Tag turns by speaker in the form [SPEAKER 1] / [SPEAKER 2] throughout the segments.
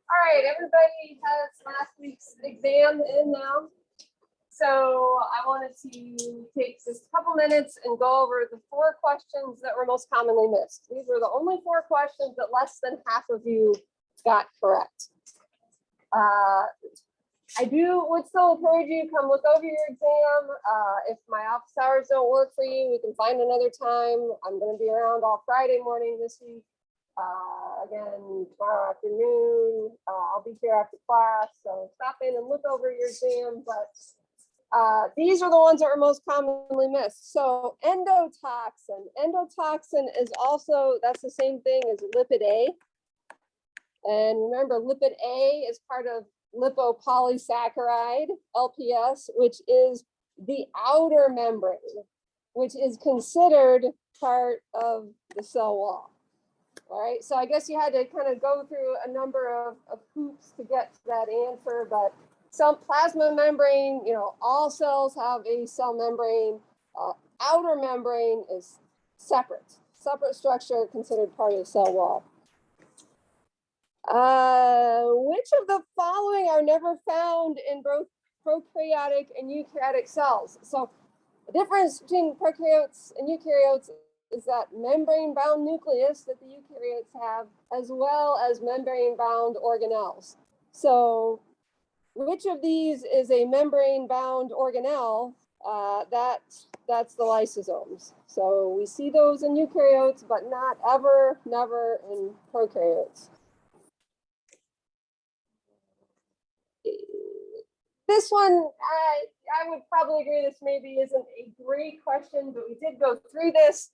[SPEAKER 1] All right, everybody has last week's exam in now. So I wanted to take just a couple minutes and go over the 4 questions that were most commonly missed. These were the only 4 questions that less than half of you got correct. I would still encourage you, come look over your exam. If my office hours don't work for you, we can find another time. I'm going to be around all Friday morning this week. Again, tomorrow afternoon, I'll be here after class. So stop in and look over your exam. But these are the ones that are most commonly missed. So endotoxin. Endotoxin is also, that's the same thing as lipid A. And remember, lipid A is part of lipopolysaccharide, LPS, which is the outer membrane, which is considered part of the cell wall. All right, so I guess you had to kind of go through a number of hoops to get to that answer, but some plasma membrane, you know, all cells have a cell membrane. Outer membrane is separate structure considered part of the cell wall. Which of the following are never found in both prokaryotic and eukaryotic cells? So the difference between prokaryotes and eukaryotes is that membrane-bound nucleus that the eukaryotes have, as well as membrane-bound organelles. So which of these is a membrane-bound organelle? That's the lysosomes. So we see those in eukaryotes, but never in prokaryotes. This one, I would probably agree this maybe isn't a great question, but we did go through this.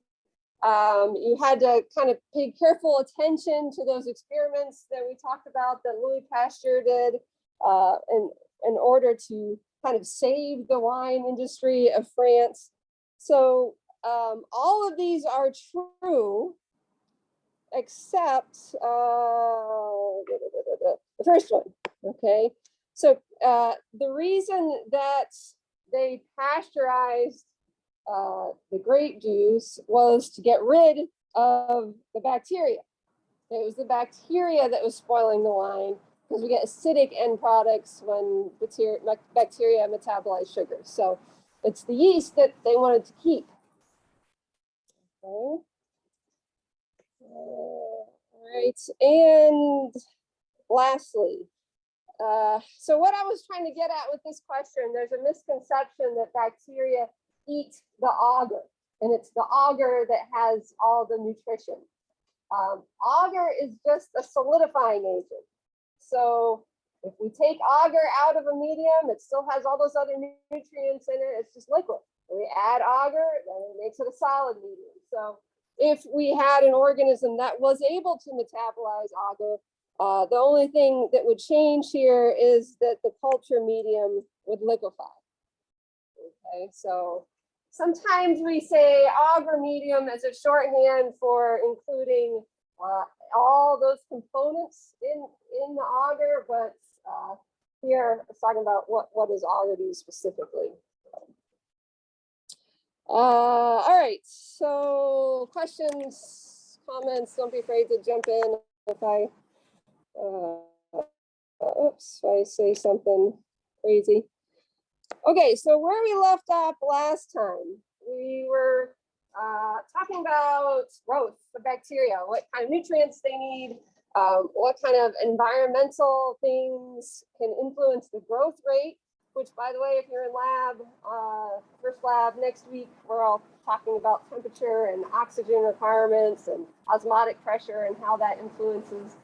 [SPEAKER 1] You had to kind of pay careful attention to those experiments that we talked about that Louis Pasteur did in order to kind of save the wine industry of France. So all of these are true, except the first one, okay? So the reason that they pasteurized the grape juice was to get rid of the bacteria. It was the bacteria that was spoiling the wine because we get acidic end products when bacteria metabolize sugar. So it's the yeast that they wanted to keep. Okay. Right, and lastly, so what I was trying to get at with this question, there's a misconception that bacteria eat the agar, and it's the agar that has all the nutrition. Agar is just a solidifying agent. So if we take agar out of a medium, it still has all those other nutrients in it. It's just liquid. We add agar, then it makes it a solid medium. So if we had an organism that was able to metabolize agar, the only thing that would change here is that the culture medium would liquefy. Okay, so sometimes we say agar medium as a shorthand for including all those components in the agar, but here it's talking about what does agar do specifically. All right, so questions, comments, don't be afraid to jump in if I oops, I say something crazy. Okay, so where we left off last time, we were talking about growth, the bacteria, what kind of nutrients they need, what kind of environmental things can influence the growth rate, which, by the way, if you're in lab, first lab next week, we're all talking about temperature and oxygen requirements and osmotic pressure and how that influences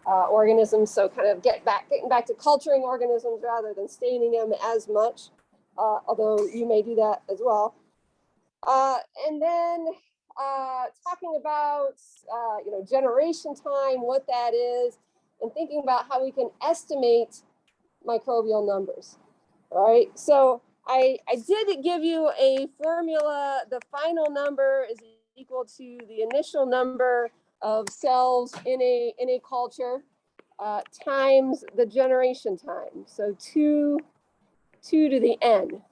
[SPEAKER 1] organisms. So kind of getting back to culturing organisms rather than staining them as much, although you may do that as well. And then talking about generation time, what that is, and thinking about how we can estimate microbial numbers. All right, so I did give you a formula. The final number is equal to the initial number of cells in a culture times the generation time. So 2 to the n.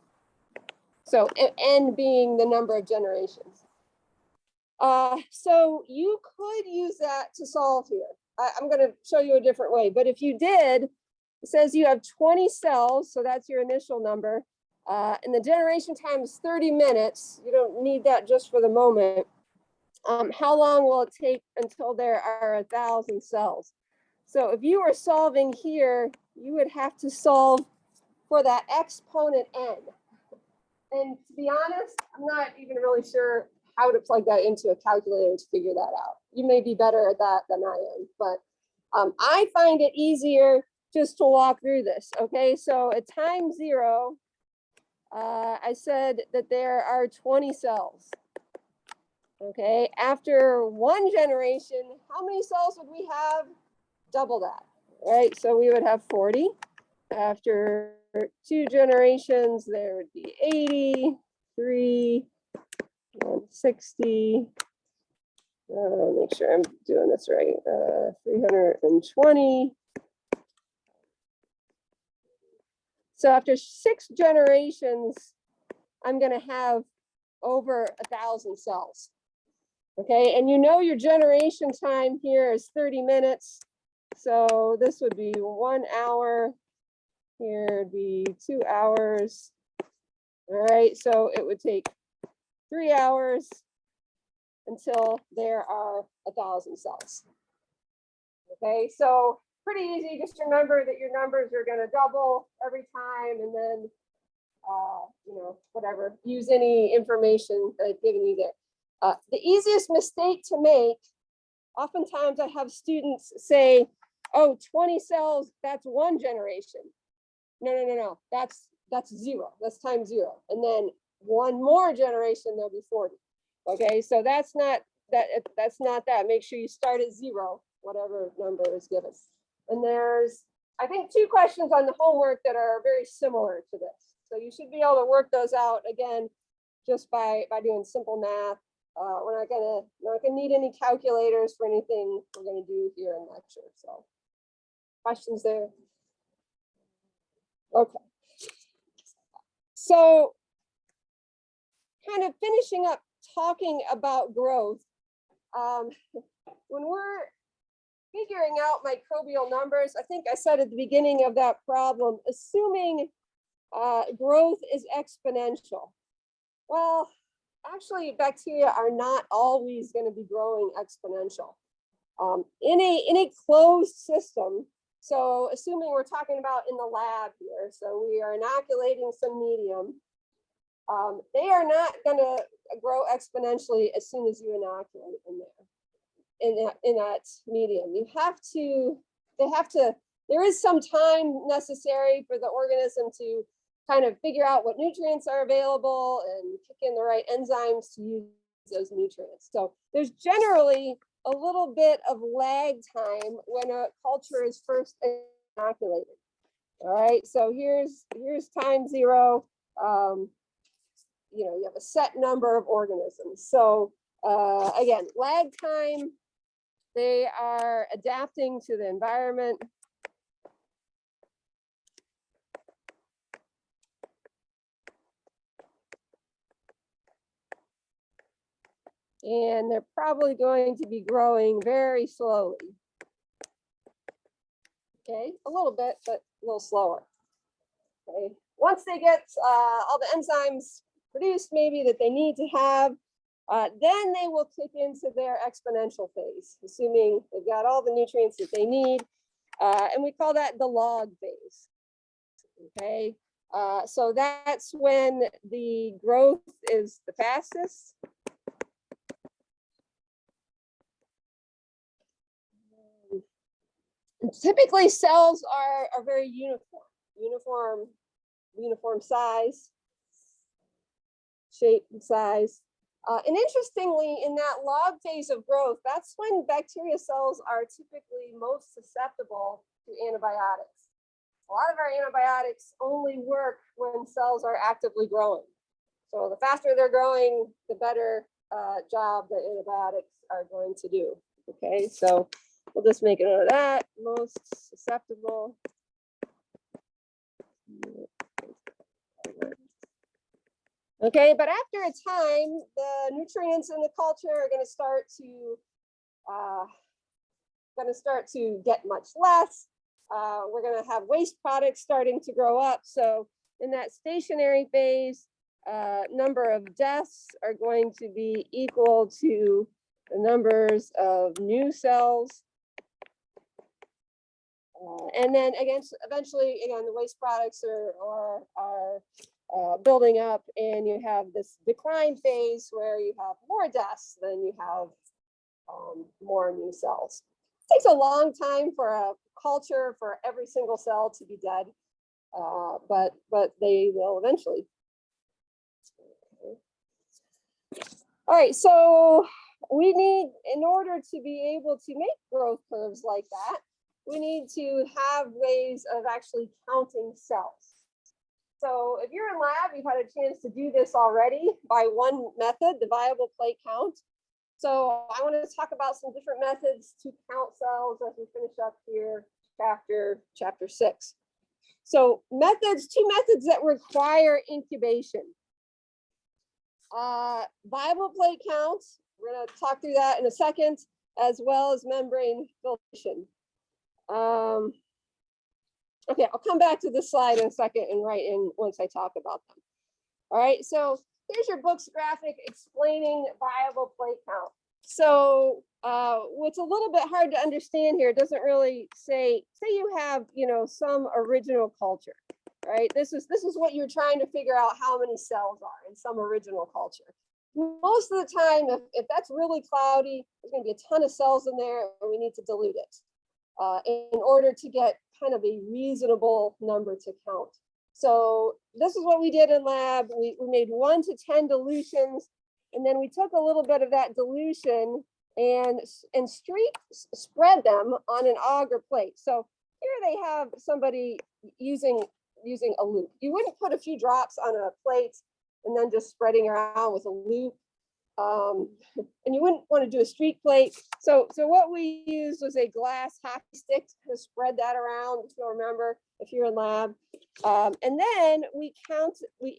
[SPEAKER 1] So n being the number of generations. So you could use that to solve here. I'm going to show you a different way, but if you did, it says you have 20 cells, so that's your initial number, and the generation time is 30 minutes. You don't need that just for the moment. How long will it take until there are 1,000 cells? So if you were solving here, you would have to solve for that exponent n. And to be honest, I'm not even really sure how to plug that into a calculator to figure that out. You may be better at that than I am, but I find it easier just to walk through this. Okay, so at time 0, I said that there are 20 cells. Okay, after 1 generation, how many cells would we have? Double that, right? So we would have 40. After 2 generations, there would be 80, 3, 160. Make sure I'm doing this right. 320. So after 6 generations, I'm going to have over 1,000 cells. Okay, and you know your generation time here is 30 minutes. So this would be 1 hour. Here would be 2 hours. All right, so it would take 3 hours until there are 1,000 cells. Okay, so pretty easy. Just remember that your numbers are going to double every time, and then whatever, use any information that I've given you there. The easiest mistake to make, oftentimes I have students say, oh, 20 cells, that's 1 generation. No, that's 0, that's time 0. And then 1 more generation, there'll be 40. Okay, so that's not that. Make sure you start at 0, whatever number is given. And there's, I think, 2 questions on the homework that are very similar to this. So you should be able to work those out, again, just by doing simple math. We're not gonna need any calculators for anything we're gonna do here in lecture. So questions there? Okay. So kind of finishing up talking about growth, when we're figuring out microbial numbers, I think I said at the beginning of that problem, assuming growth is exponential. Well, actually, bacteria are not always going to be growing exponential. In a closed system, so assuming we're talking about in the lab here, so we are inoculating some medium, they are not going to grow exponentially as soon as you inoculate in there, in that medium. There is some time necessary for the organism to kind of figure out what nutrients are available and kick in the right enzymes to use those nutrients. So there's generally a little bit of lag time when a culture is first inoculated. All right, so here's time 0. You have a set number of organisms. So again, lag time, they are adapting to the environment. And they're probably going to be growing very slowly. Okay, a little bit, but a little slower. Okay, once they get all the enzymes produced maybe that they need to have, then they will kick into their exponential phase, assuming they've got all the nutrients that they need. And we call that the log phase. Okay, so that's when the growth is the fastest. Typically cells are very uniform size, shape, and size. And interestingly, in that log phase of growth, that's when bacteria cells are typically most susceptible to antibiotics. A lot of our antibiotics only work when cells are actively growing. So the faster they're growing, the better job the antibiotics are going to do. Okay, so we'll just make a note of that, most susceptible. Okay, but after a time, the nutrients in the culture are going to start to get much less. We're going to have waste products starting to grow up. So in that stationary phase, number of deaths are going to be equal to the numbers of new cells. And then eventually, again, the waste products are building up, and you have this decline phase where you have more deaths than you have more new cells. It takes a long time for a culture for every single cell to be dead, but they will eventually. Okay. All right, so we need, in order to be able to make growth curves like that, we need to have ways of actually counting cells. So if you're in lab, you've had a chance to do this already by one method, the viable plate count. So I want to talk about some different methods to count cells as we finish up here, chapter 6. So two methods that require incubation. Viable plate counts, we're going to talk through that in a second, as well as membrane filtration. Okay, I'll come back to this slide in a second and write in once I talk about them. All right, so here's your book's graphic explaining viable plate count. So what's a little bit hard to understand here, it doesn't really say you have, some original culture, right? This is what you're trying to figure out how many cells are in some original culture. Most of the time, if that's really cloudy, there's going to be a ton of cells in there, and we need to dilute it in order to get kind of a reasonable number to count. So this is what we did in lab. We made 1 to 10 dilutions, and then we took a little bit of that dilution and spread them on an agar plate. So here they have somebody using a loop. You wouldn't put a few drops on a plate and then just spreading around with a loop. And you wouldn't want to do a street plate. So what we used was a glass hockey stick to spread that around, if you'll remember, if you're in lab. And then we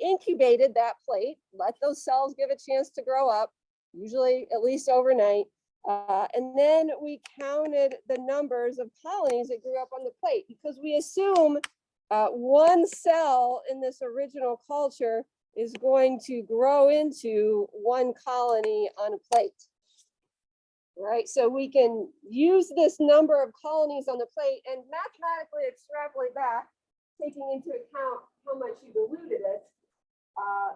[SPEAKER 1] incubated that plate, let those cells give a chance to grow up, usually at least overnight. And then we counted the numbers of colonies that grew up on the plate, because we assume one cell in this original culture is going to grow into one colony on a plate, right? So we can use this number of colonies on the plate and mathematically extrapolate back, taking into account how much you diluted it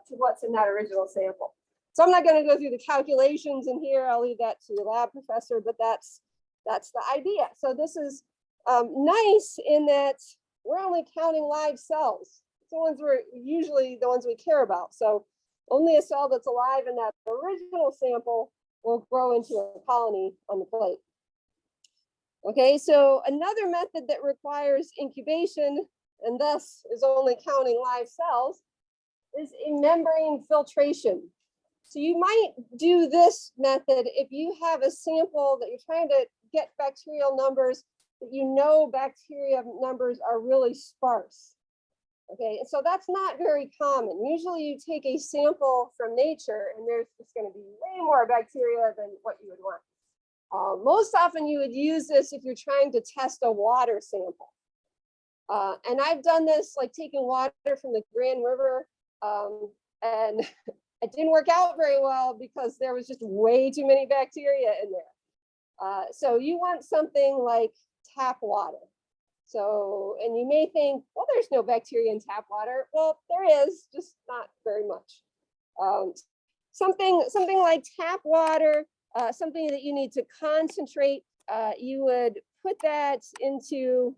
[SPEAKER 1] to what's in that original sample. So I'm not going to go through the calculations in here. I'll leave that to the lab professor, but that's the idea. So this is nice in that we're only counting live cells. The ones usually the ones we care about. So only a cell that's alive in that original sample will grow into a colony on the plate. Okay, so another method that requires incubation and thus is only counting live cells is a membrane filtration. So you might do this method if you have a sample that you're trying to get bacterial numbers, that bacteria numbers are really sparse. Okay, so that's not very common. Usually you take a sample from nature and there's just going to be way more bacteria than what you would want. Most often you would use this if you're trying to test a water sample. And I've done this, like taking water from the Grand River, and it didn't work out very well because there was just way too many bacteria in there. So you want something like tap water. So, and you may think, well, there's no bacteria in tap water. Well, there is, just not very much. Something like tap water, something that you need to concentrate, you would put that into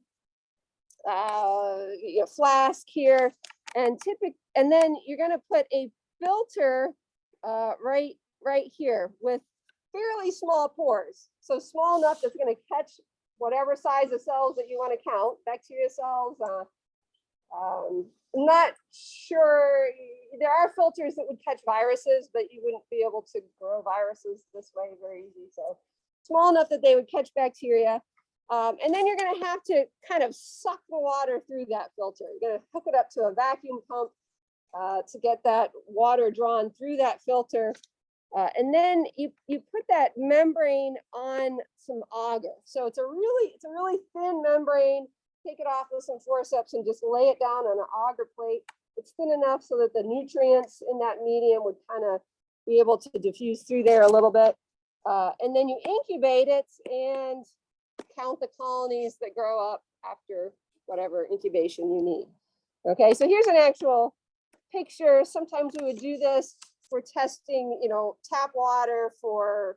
[SPEAKER 1] flask here, and then you're going to put a filter right here with fairly small pores, so small enough that's going to catch whatever size of cells that you want to count, bacteria cells. I'm not sure, there are filters that would catch viruses, but you wouldn't be able to grow viruses this way very easy. So small enough that they would catch bacteria. And then you're going to have to kind of suck the water through that filter. You're going to hook it up to a vacuum pump to get that water drawn through that filter. And then you put that membrane on some agar. So it's a really thin membrane. Take it off with some forceps and just lay it down on an agar plate. It's thin enough so that the nutrients in that medium would kind of be able to diffuse through there a little bit. And then you incubate it and count the colonies that grow up after whatever incubation you need. Okay, so here's an actual picture. Sometimes we would do this for testing, tap water for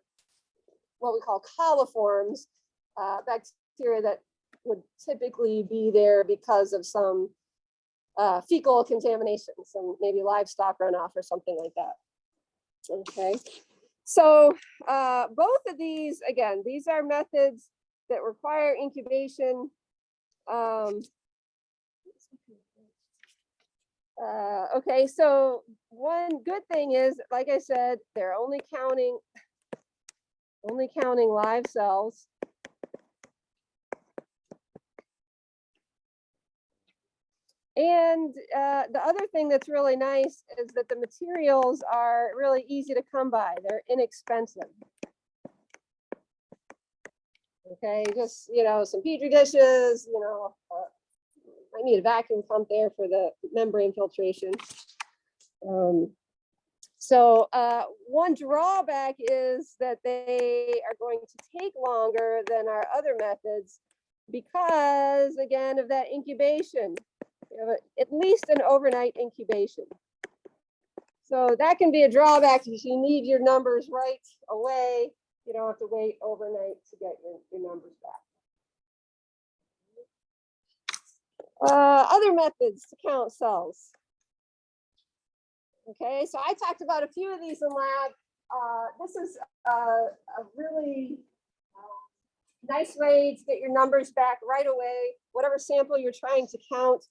[SPEAKER 1] what we call coliforms, bacteria that would typically be there because of some fecal contamination, some maybe livestock runoff or something like that. Okay, so both of these, again, these are methods that require incubation. Okay, so one good thing is, like I said, they're only counting live cells. And the other thing that's really nice is that the materials are really easy to come by. They're inexpensive. Okay, just, some Petri dishes, I need a vacuum pump there for the membrane filtration. So one drawback is that they are going to take longer than our other methods because, again, of that incubation. You have at least an overnight incubation. So that can be a drawback if you need your numbers right away. You don't have to wait overnight to get your numbers back. Other methods to count cells. Okay, so I talked about a few of these in lab. This is a really nice way to get your numbers back right away. Whatever sample you're trying to count,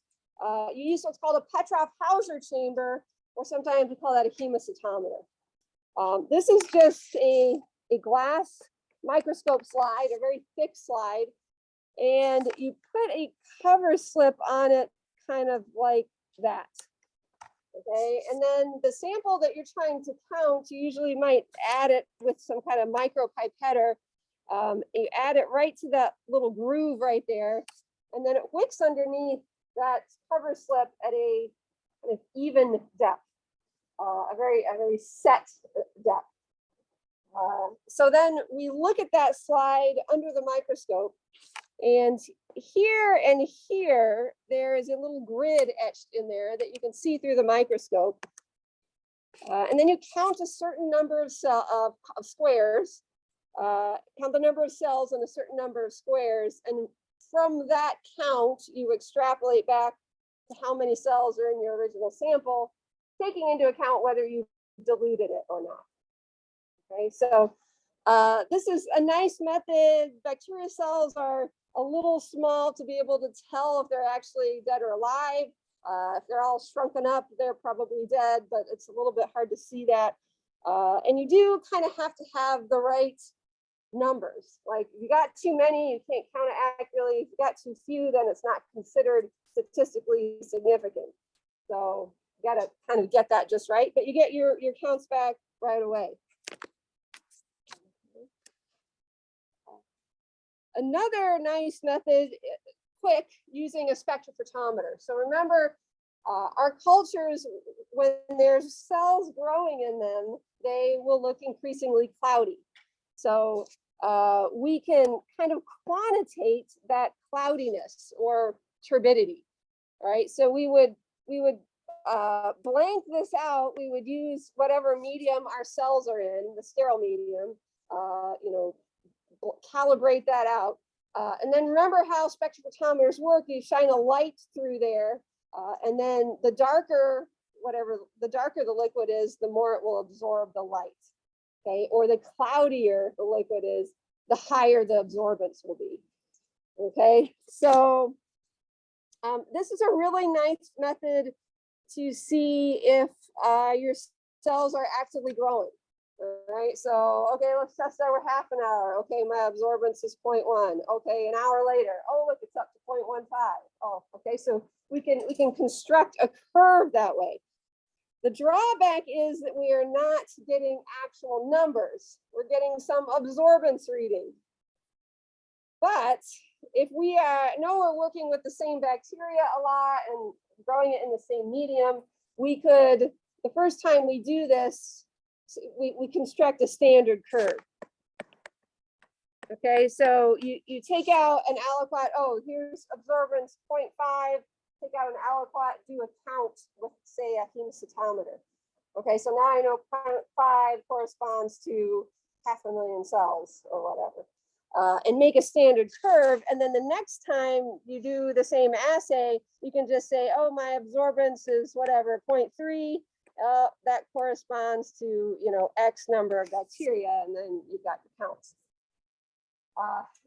[SPEAKER 1] you use what's called a Petrov-Hauser chamber, or sometimes we call that a hemocytometer. This is just a glass microscope slide, a very thick slide, and you put a cover slip on it, kind of like that. Okay, and then the sample that you're trying to count, you usually might add it with some kind of micropipetter. You add it right to that little groove right there, and then it wicks underneath that cover slip at a kind of even depth, a very set depth. So then we look at that slide under the microscope, and here and here, there is a little grid etched in there that you can see through the microscope. And then you count a certain number of squares, count the number of cells in a certain number of squares, and from that count, you extrapolate back to how many cells are in your original sample, taking into account whether you diluted it or not. Okay, so this is a nice method. Bacteria cells are a little small to be able to tell if they're actually dead or alive. If they're all shrunken up, they're probably dead, but it's a little bit hard to see that. And you do kind of have to have the right numbers. Like if you got too many, you can't count it accurately. If you got too few, then it's not considered statistically significant. So you got to kind of get that just right, but you get your counts back right away. Another nice method, quick, using a spectrophotometer. So remember, our cultures, when there's cells growing in them, they will look increasingly cloudy. So we can kind of quantitate that cloudiness or turbidity, right? So we would blank this out. We would use whatever medium our cells are in, the sterile medium, calibrate that out. And then remember how spectrophotometers work. You shine a light through there, and then the darker, the darker the liquid is, the more it will absorb the light. Okay, or the cloudier the liquid is, the higher the absorbance will be. Okay, so this is a really nice method to see if your cells are actively growing. All right, so, okay, let's test over half an hour. Okay, my absorbance is 0.1. Okay, an hour later, oh, look, it's up to 0.15. Oh, okay, so we can construct a curve that way. The drawback is that we are not getting actual numbers. We're getting some absorbance reading. But if we know we're working with the same bacteria a lot and growing it in the same medium, we could, the first time we do this, we construct a standard curve. Okay, so you take out an aliquot. Oh, here's absorbance 0.5. Take out an aliquot, do a count with, say, a hemocytometer. Okay, so now I know 0.5 corresponds to 500,000 cells or whatever, and make a standard curve. And then the next time you do the same assay, you can just say, oh, my absorbance is whatever, 0.3. That corresponds to, you know, X number of bacteria, and then you've got your counts.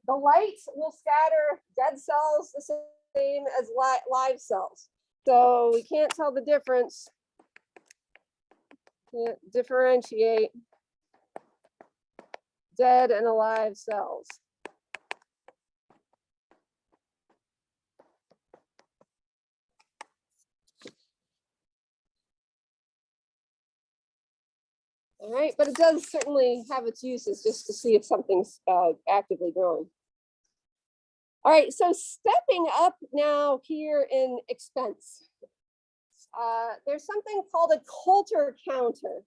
[SPEAKER 1] The light will scatter dead cells the same as live cells. So we can't tell the difference. Can't differentiate dead and alive cells. All right, but it does certainly have its uses just to see if something's actively growing. All right, so stepping up now here in expense. There's something called a Coulter counter.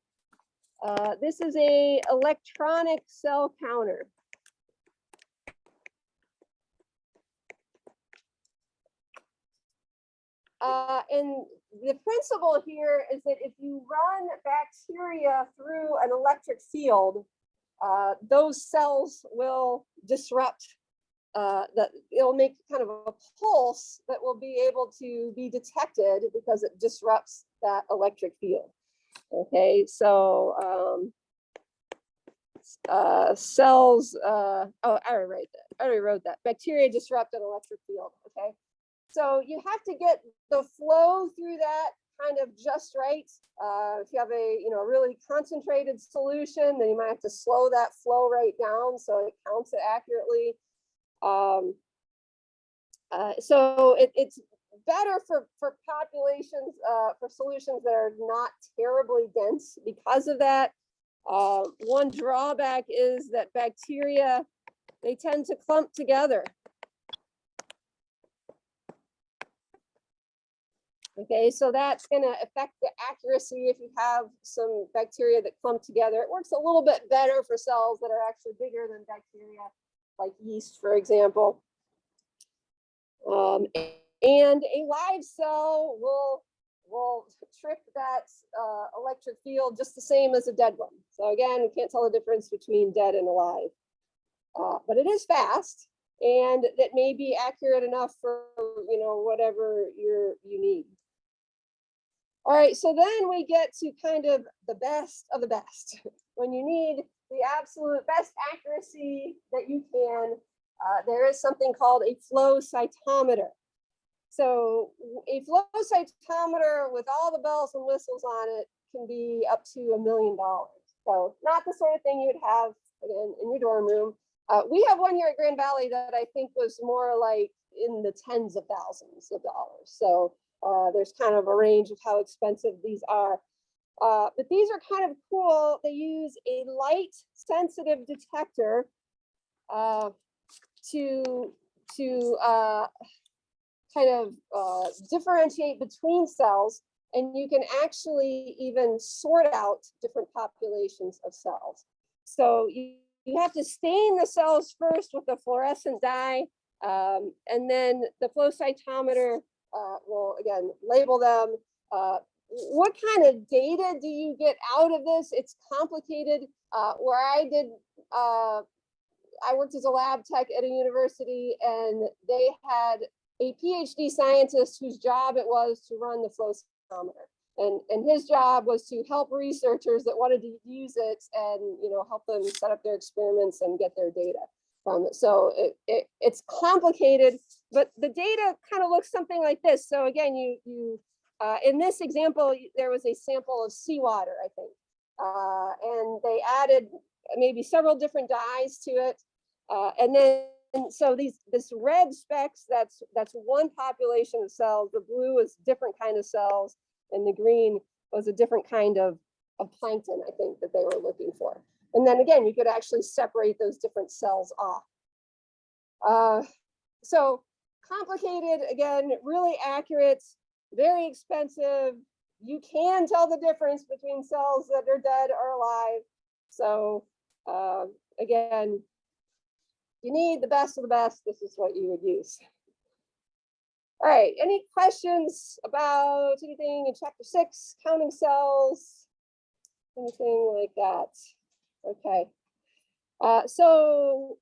[SPEAKER 1] This is a electronic cell counter. And the principle here is that if you run bacteria through an electric field, those cells will disrupt, it'll make kind of a pulse that will be able to be detected because it disrupts that electric field. Okay, so cells, oh, I already wrote that. Bacteria disrupt an electric field, okay? So you have to get the flow through that kind of just right. If you have a really concentrated solution, then you might have to slow that flow rate down so it counts it accurately. So it's better for populations, for solutions that are not terribly dense because of that. One drawback is that bacteria, they tend to clump together. Okay, so that's going to affect the accuracy if you have some bacteria that clump together. It works a little bit better for cells that are actually bigger than bacteria, like yeast, for example. And a live cell will trip that electric field just the same as a dead one. So again, we can't tell the difference between dead and alive. But it is fast, and that may be accurate enough for whatever you need. All right, so then we get to kind of the best of the best. When you need the absolute best accuracy that you can, there is something called a flow cytometer. So a flow cytometer with all the bells and whistles on it can be up to $1 million. So not the sort of thing you'd have again in your dorm room. We have one here at Grand Valley that I think was more like in the tens of thousands of dollars. So there's kind of a range of how expensive these are. But these are kind of cool. They use a light sensitive detector to kind of differentiate between cells, and you can actually even sort out different populations of cells. So you have to stain the cells first with a fluorescent dye, and then the flow cytometer will again label them. What kind of data do you get out of this? It's complicated. Where I did I worked as a lab tech at a university, and they had a PhD scientist whose job it was to run the flow cytometer. And his job was to help researchers that wanted to use it and, you know, help them set up their experiments and get their data from it. So it's complicated, but the data kind of looks something like this. So again, in this example, there was a sample of seawater, I think, and they added maybe several different dyes to it, and then so this red specks, that's one population of cells. The blue is different kind of cells, and the green was a different kind of plankton, I think, that they were looking for. And then again, you could actually separate those different cells off. So complicated, again, really accurate, very expensive. You can tell the difference between cells that are dead or alive. So again, you need the best of the best. This is what you would use. All right, any questions about anything in chapter 6, counting cells, anything like that? Okay, so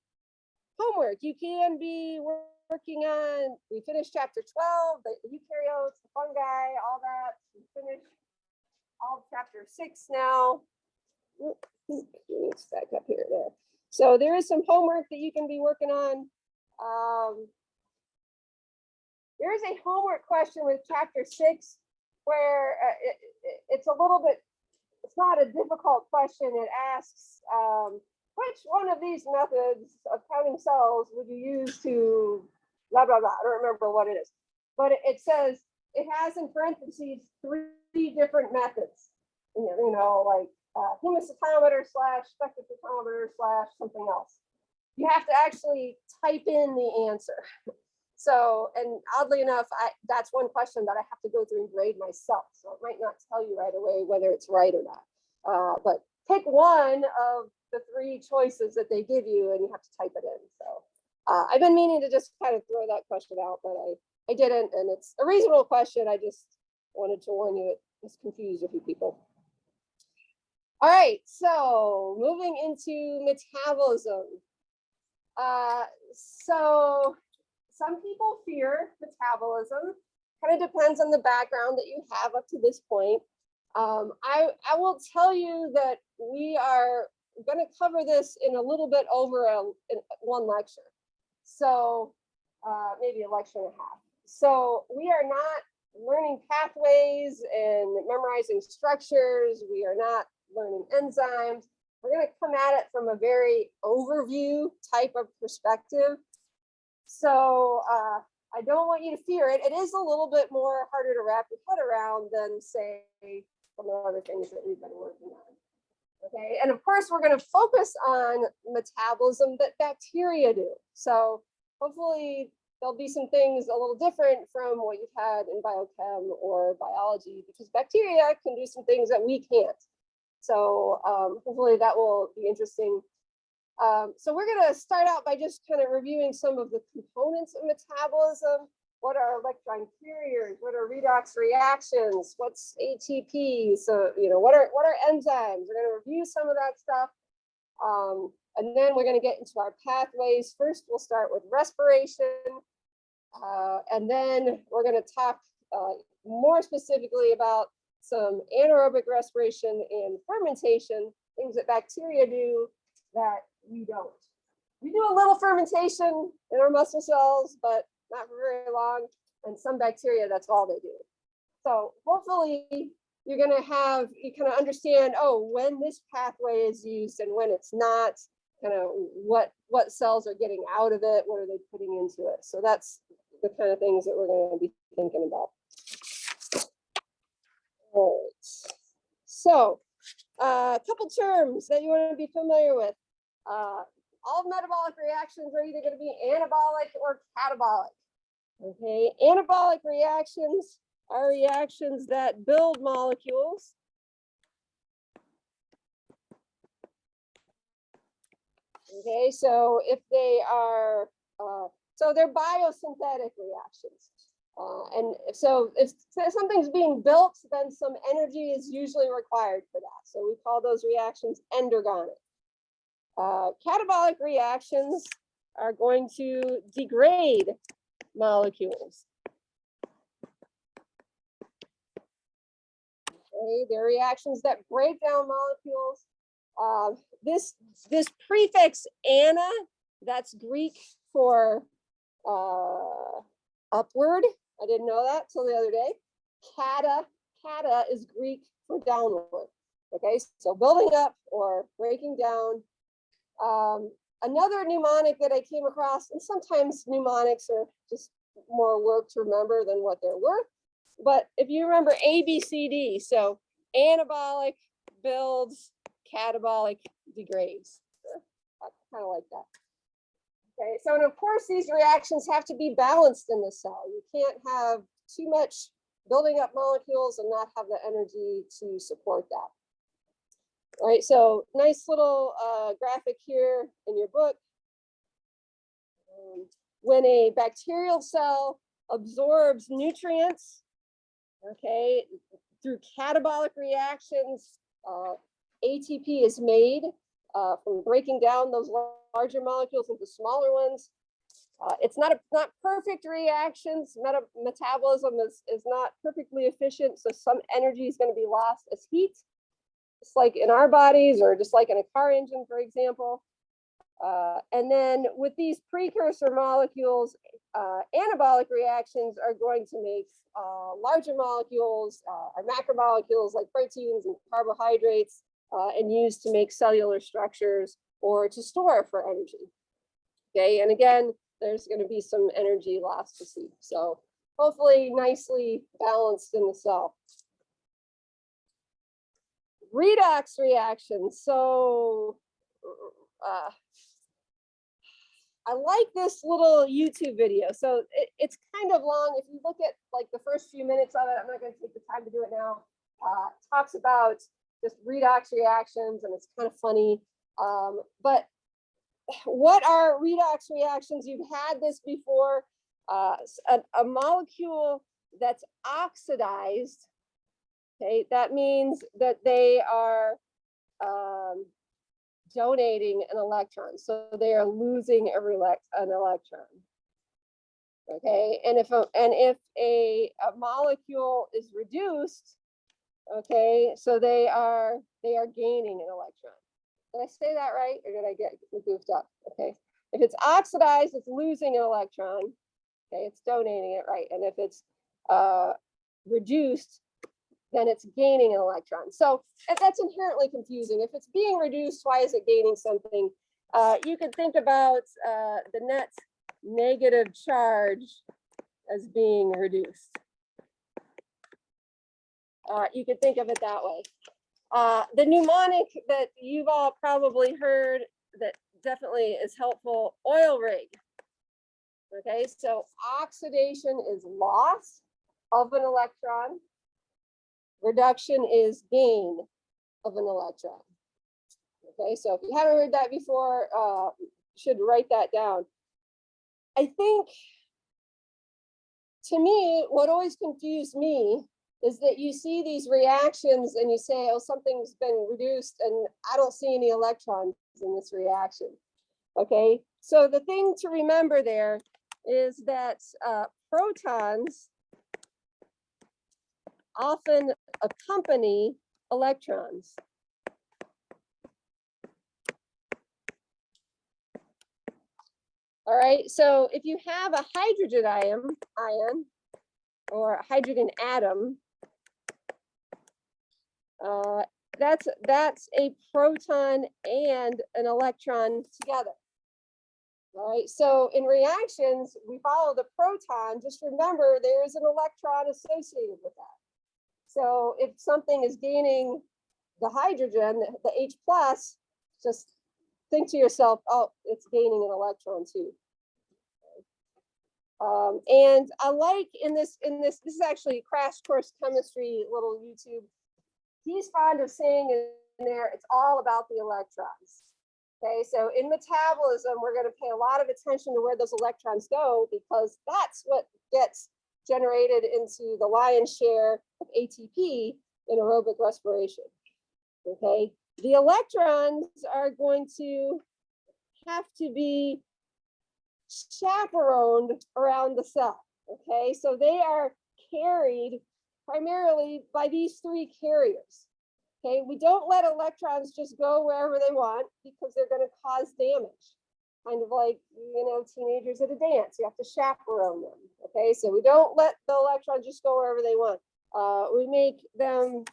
[SPEAKER 1] homework, you can be working on, we finished chapter 12, the eukaryotes, the fungi, all that. We finished all of chapter 6 now. Let's back up here there. So there is some homework that you can be working on. There is a homework question with chapter 6 where it's a little bit, it's not a difficult question. It asks, which one of these methods of counting cells would you use to blah, blah, blah. I don't remember what it is. But it says, it has in parentheses 3 different methods. You know, like hemocytometer / spectrophotometer / something else. You have to actually type in the answer. So, and oddly enough, that's one question that I have to go through and grade myself. So it might not tell you right away whether it's right or not. But pick one of the 3 choices that they give you and you have to type it in. So I've been meaning to just kind of throw that question out, but I didn't. And it's a reasonable question. I just wanted to warn you, it has confused a few people. All right, so moving into metabolism. So some people fear metabolism. Kind of depends on the background that you have up to this point. I will tell you that we are going to cover this in a little bit over one lecture. So maybe a lecture and a half. So we are not learning pathways and memorizing structures. We are not learning enzymes. We're going to come at it from a very overview type of perspective. So I don't want you to fear it. It is a little bit more harder to wrap your head around than, say, some of the other things that we've been working on. Okay, and of course, we're going to focus on metabolism that bacteria do. So hopefully there'll be some things a little different from what you've had in biochem or biology, because bacteria can do some things that we can't. So hopefully that will be interesting. So we're going to start out by just kind of reviewing some of the components of metabolism. What are electron carriers? What are redox reactions? What's ATP? So, you know, what are enzymes? We're going to review some of that stuff. And then we're going to get into our pathways. First, we'll start with respiration. And then we're going to talk more specifically about some anaerobic respiration and fermentation, things that bacteria do that we don't. We do a little fermentation in our muscle cells, but not for very long. And some bacteria, that's all they do. So hopefully you're going to have, you kind of understand, oh, when this pathway is used and when it's not, kind of what cells are getting out of it, what are they putting into it. So that's the kind of things that we're going to be thinking about. All right. So a couple terms that you want to be familiar with. All metabolic reactions are either going to be anabolic or catabolic. Okay, anabolic reactions are reactions that build molecules. Okay, so if they are, so they're biosynthetic reactions. And so if something's being built, then some energy is usually required for that. So we call those reactions endergonic. Catabolic reactions are going to degrade molecules. Okay, they're reactions that break down molecules. This prefix "ana," that's Greek for upward. I didn't know that till the other day. Kata is Greek for downward. Okay, so building up or breaking down. Another mnemonic that I came across, and sometimes mnemonics are just more work to remember than what they're worth. But if you remember ABCD, so anabolic builds, catabolic degrades. I kind of like that. Okay, so and of course these reactions have to be balanced in the cell. You can't have too much building up molecules and not have the energy to support that. All right, so nice little graphic here in your book. When a bacterial cell absorbs nutrients, okay, through catabolic reactions, ATP is made from breaking down those larger molecules into smaller ones. It's not perfect reactions. Metabolism is not perfectly efficient, so some energy is going to be lost as heat, just like in our bodies or just like in a car engine, for example. And then with these precursor molecules, anabolic reactions are going to make larger molecules or macromolecules like proteins and carbohydrates and used to make cellular structures or to store for energy. Okay, and again, there's going to be some energy lost to see. So hopefully nicely balanced in the cell. Redox reactions. So I like this little YouTube video. So it's kind of long. If you look at like the first few minutes of it, I'm not going to take the time to do it now. It talks about just redox reactions, and it's kind of funny. But what are redox reactions? You've had this before. A molecule that's oxidized, okay, that means that they are donating an electron. So they are losing an electron. Okay, and if a molecule is reduced, okay, so they are gaining an electron. Did I say that right, or did I get goofed up? Okay, if it's oxidized, it's losing an electron. Okay, it's donating it, right? And if it's reduced, then it's gaining an electron. So that's inherently confusing. If it's being reduced, why is it gaining something? You could think about the net negative charge as being reduced. You could think of it that way. The mnemonic that you've all probably heard that definitely is helpful, oil rig. Okay, so oxidation is loss of an electron. Reduction is gain of an electron. Okay, so if you haven't heard that before, you should write that down. I think, to me, what always confused me is that you see these reactions and you say, oh, something's been reduced and I don't see any electrons in this reaction. Okay, so the thing to remember there is that protons often accompany electrons. All right, so if you have a hydrogen ion or a hydrogen atom, that's a proton and an electron together. All right, so in reactions, we follow the proton. Just remember there is an electron associated with that. So if something is gaining the hydrogen, the H plus, just think to yourself, oh, it's gaining an electron too. And I like in this is actually Crash Course Chemistry little YouTube. He's fond of saying in there, it's all about the electrons. Okay, so in metabolism, we're going to pay a lot of attention to where those electrons go because that's what gets generated into the lion's share of ATP in aerobic respiration. Okay, the electrons are going to have to be chaperoned around the cell. Okay, so they are carried primarily by these three carriers. Okay, we don't let electrons just go wherever they want because they're going to cause damage. Kind of like, you know, teenagers at a dance, you have to chaperone them. Okay, so we don't let the electrons just go wherever they want. We make them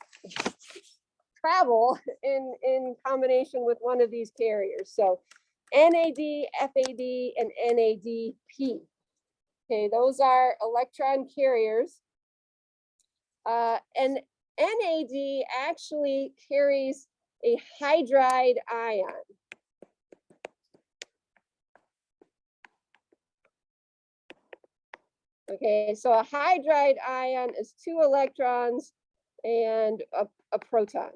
[SPEAKER 1] travel in combination with one of these carriers. So NAD, FAD, and NADP. Okay, those are electron carriers. And NAD actually carries a hydride ion. Okay, so a hydride ion is 2 electrons and a proton.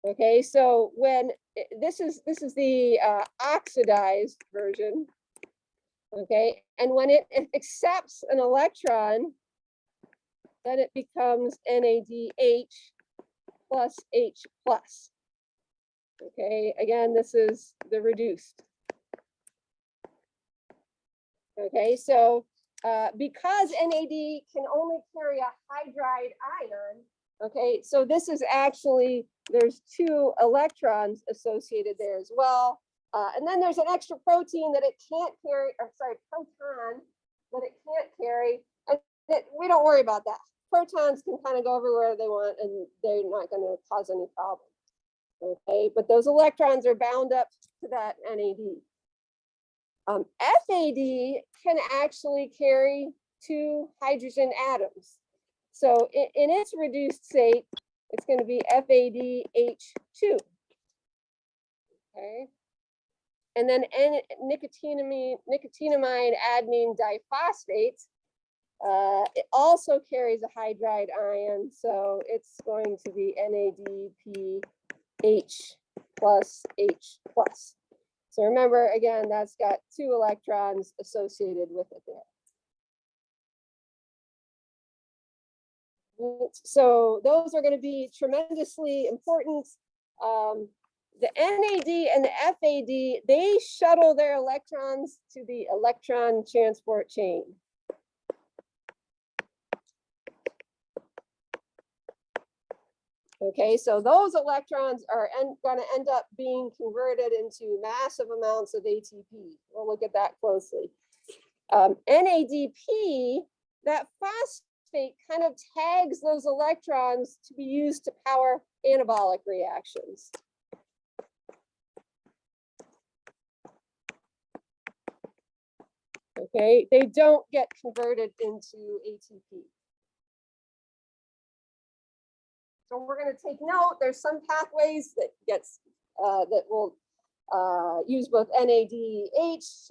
[SPEAKER 1] Okay, so when this is the oxidized version. Okay, and when it accepts an electron, then it becomes NADH plus H plus. Okay, again, this is the reduced. Okay, so because NAD can only carry a hydride ion, okay, so this is actually, there's 2 electrons associated there as well. And then there's an extra protein that it can't carry, or sorry, proton that it can't carry. And we don't worry about that. Protons can kind of go everywhere they want and they're not going to cause any problem. Okay, but those electrons are bound up to that NAD. FAD can actually carry 2 hydrogen atoms. So in its reduced state, it's going to be FADH2. Okay. And then nicotinamide adenine diphosphate, it also carries a hydride ion. So it's going to be NADPH plus H plus. So remember, again, that's got 2 electrons associated with it there. So those are going to be tremendously important. The NAD and the FAD, they shuttle their electrons to the electron transport chain. Okay, so those electrons are going to end up being converted into massive amounts of ATP. We'll look at that closely. NADP, that phosphate kind of tags those electrons to be used to power anabolic reactions. Okay, they don't get converted into ATP. So we're going to take note. There's some pathways that gets that will use both NADH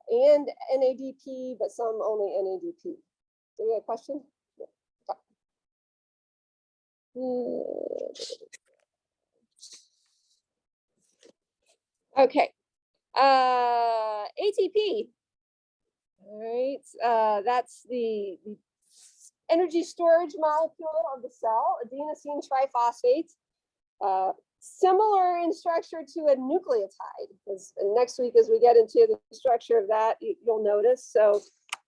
[SPEAKER 1] and NADP, but some only NADP. Do we have a question? Okay. ATP. All right. That's the energy storage molecule of the cell, adenosine triphosphate. Similar in structure to a nucleotide. And next week, as we get into the structure of that, you'll notice. So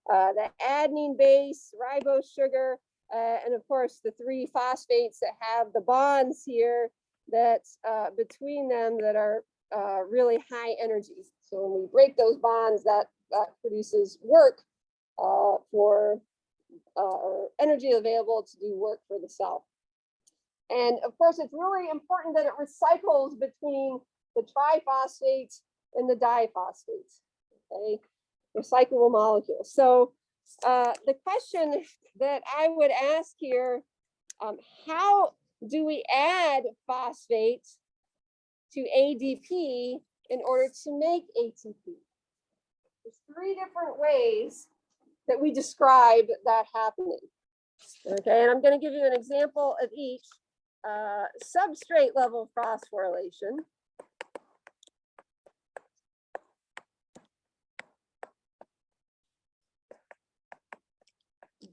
[SPEAKER 1] the adenine base, ribose sugar, and of course the 3 phosphates that have the bonds here that between them that are really high energy. So when we break those bonds, that produces work for energy available to do work for the cell. And of course, it's really important that it recycles between the triphosphates and the diphosphates. Okay, recyclable molecules. So the question that I would ask here, how do we add phosphates to ADP in order to make ATP? There's 3 different ways that we describe that happening. Okay, and I'm going to give you an example of each. Substrate level phosphorylation.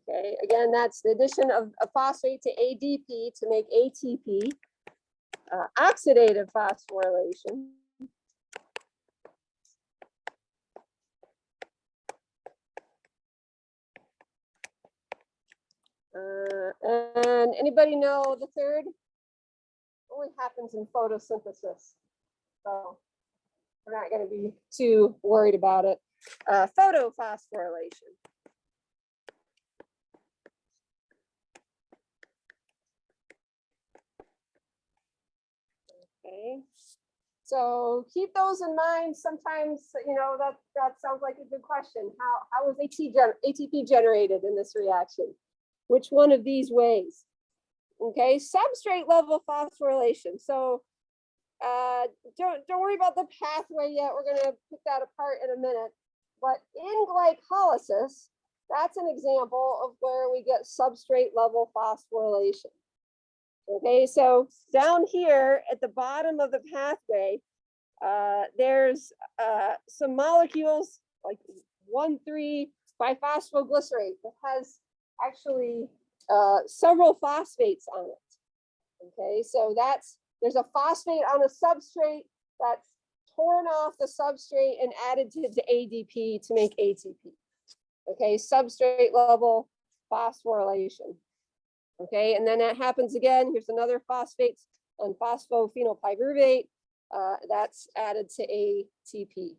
[SPEAKER 1] Okay, again, that's the addition of a phosphate to ADP to make ATP. Oxidative phosphorylation. And anybody know the third? Only happens in photosynthesis. So we're not going to be too worried about it. Photophosphorylation. Okay. So keep those in mind. Sometimes, you know, that sounds like a good question. How is ATP generated in this reaction? Which one of these ways? Okay, substrate level phosphorylation. So don't worry about the pathway yet. We're going to pick that apart in a minute. But in glycolysis, that's an example of where we get substrate level phosphorylation. Okay, so down here at the bottom of the pathway, there's some molecules like 1,3-biphosphoglycerate that has actually several phosphates on it. Okay, so there's a phosphate on a substrate that's torn off the substrate and added to ADP to make ATP. Okay, substrate level phosphorylation. Okay, and then that happens again. Here's another phosphate on phosphophenolpyruvate. That's added to ATP.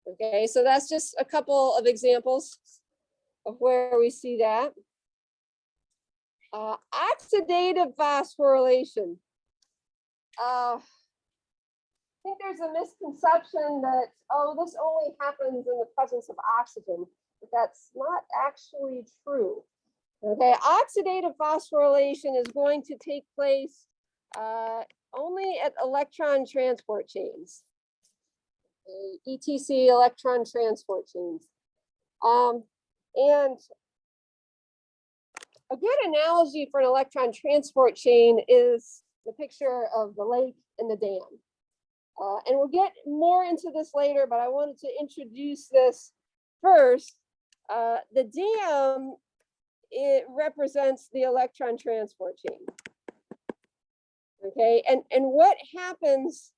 [SPEAKER 1] Okay, so that's just a couple of examples of where we see that. Oxidative phosphorylation. I think there's a misconception that, oh, this only happens in the presence of oxygen, but that's not actually true. Okay, oxidative phosphorylation is going to take place only at electron transport chains. ETC, electron transport chains. And a good analogy for an electron transport chain is the picture of the lake and the dam. And we'll get more into this later, but I wanted to introduce this first. The dam, it represents the electron transport chain. Okay, and what happens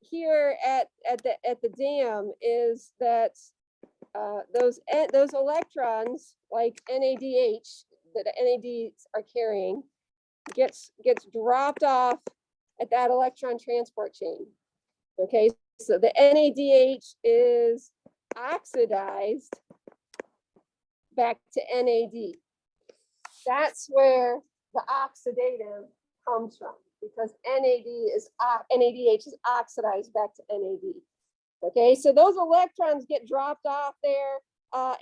[SPEAKER 1] here at the dam is that those electrons, like NADH, that NADs are carrying, gets dropped off at that electron transport chain. Okay, so the NADH is oxidized back to NAD. That's where the oxidative comes from, because NADH is oxidized back to NAD. Okay, so those electrons get dropped off there,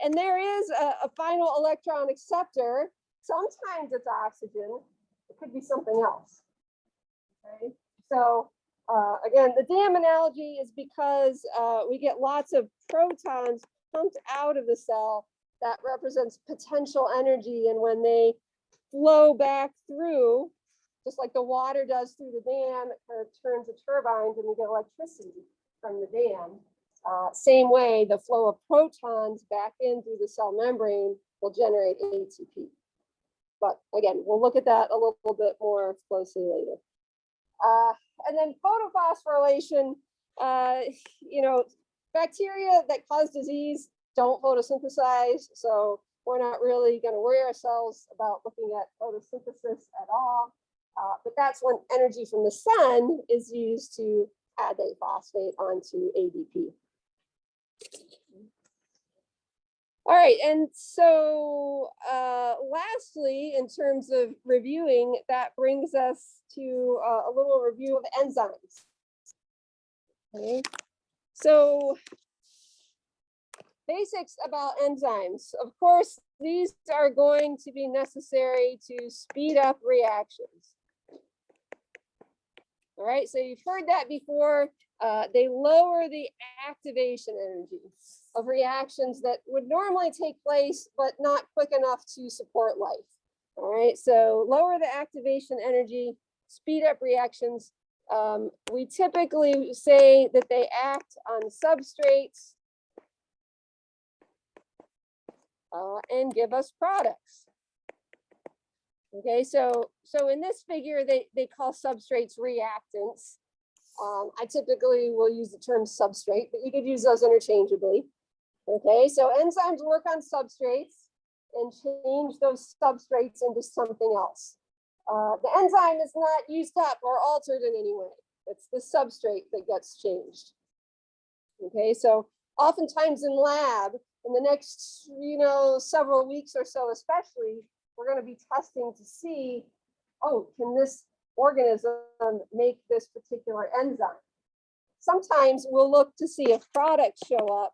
[SPEAKER 1] and there is a final electron acceptor. Sometimes it's oxygen, it could be something else. Okay, so again, the dam analogy is because we get lots of protons pumped out of the cell. That represents potential energy, and when they flow back through, just like the water does through the dam, it kind of turns the turbines and we get electricity from the dam. Same way, the flow of protons back in through the cell membrane will generate ATP. But again, we'll look at that a little bit more closely later. And then photophosphorylation, you know, bacteria that cause disease don't photosynthesize, so we're not really going to worry ourselves about looking at photosynthesis at all. But that's when energy from the sun is used to add a phosphate onto ADP. All right, and so lastly, in terms of reviewing, that brings us to a little review of enzymes. Okay, so basics about enzymes. Of course, these are going to be necessary to speed up reactions. All right, so you've heard that before. They lower the activation energy of reactions that would normally take place, but not quick enough to support life. All right, so lower the activation energy, speed up reactions. We typically say that they act on substrates and give us products. Okay, so in this figure, they call substrates reactants. I typically will use the term substrate, but you could use those interchangeably. Okay, so enzymes work on substrates. and change those substrates into something else. The enzyme is not used up or altered in any way. It's the substrate that gets changed. Okay, so oftentimes in lab, in the next, several weeks or so especially, we're going to be testing to see, oh, can this organism make this particular enzyme? Sometimes we'll look to see if products show up.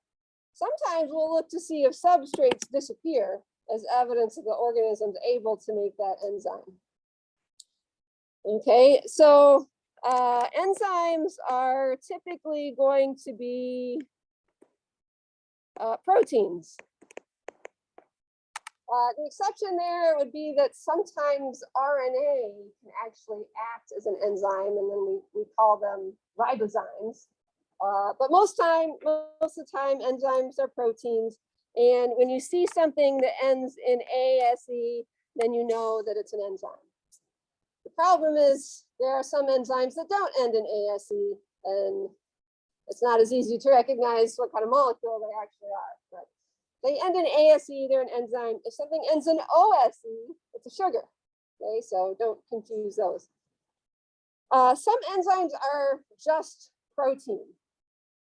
[SPEAKER 1] Sometimes we'll look to see if substrates disappear as evidence that the organism's able to make that enzyme. Okay, so enzymes are typically going to be proteins. The exception there would be that sometimes RNA can actually act as an enzyme, and then we call them ribozymes. But most of the time, enzymes are proteins. And when you see something that ends in ASE, then you know that it's an enzyme. The problem is there are some enzymes that don't end in ASE, and it's not as easy to recognize what kind of molecule they actually are. But they end in ASE, they're an enzyme. If something ends in OSE, it's a sugar. Okay, so don't confuse those. Some enzymes are just protein,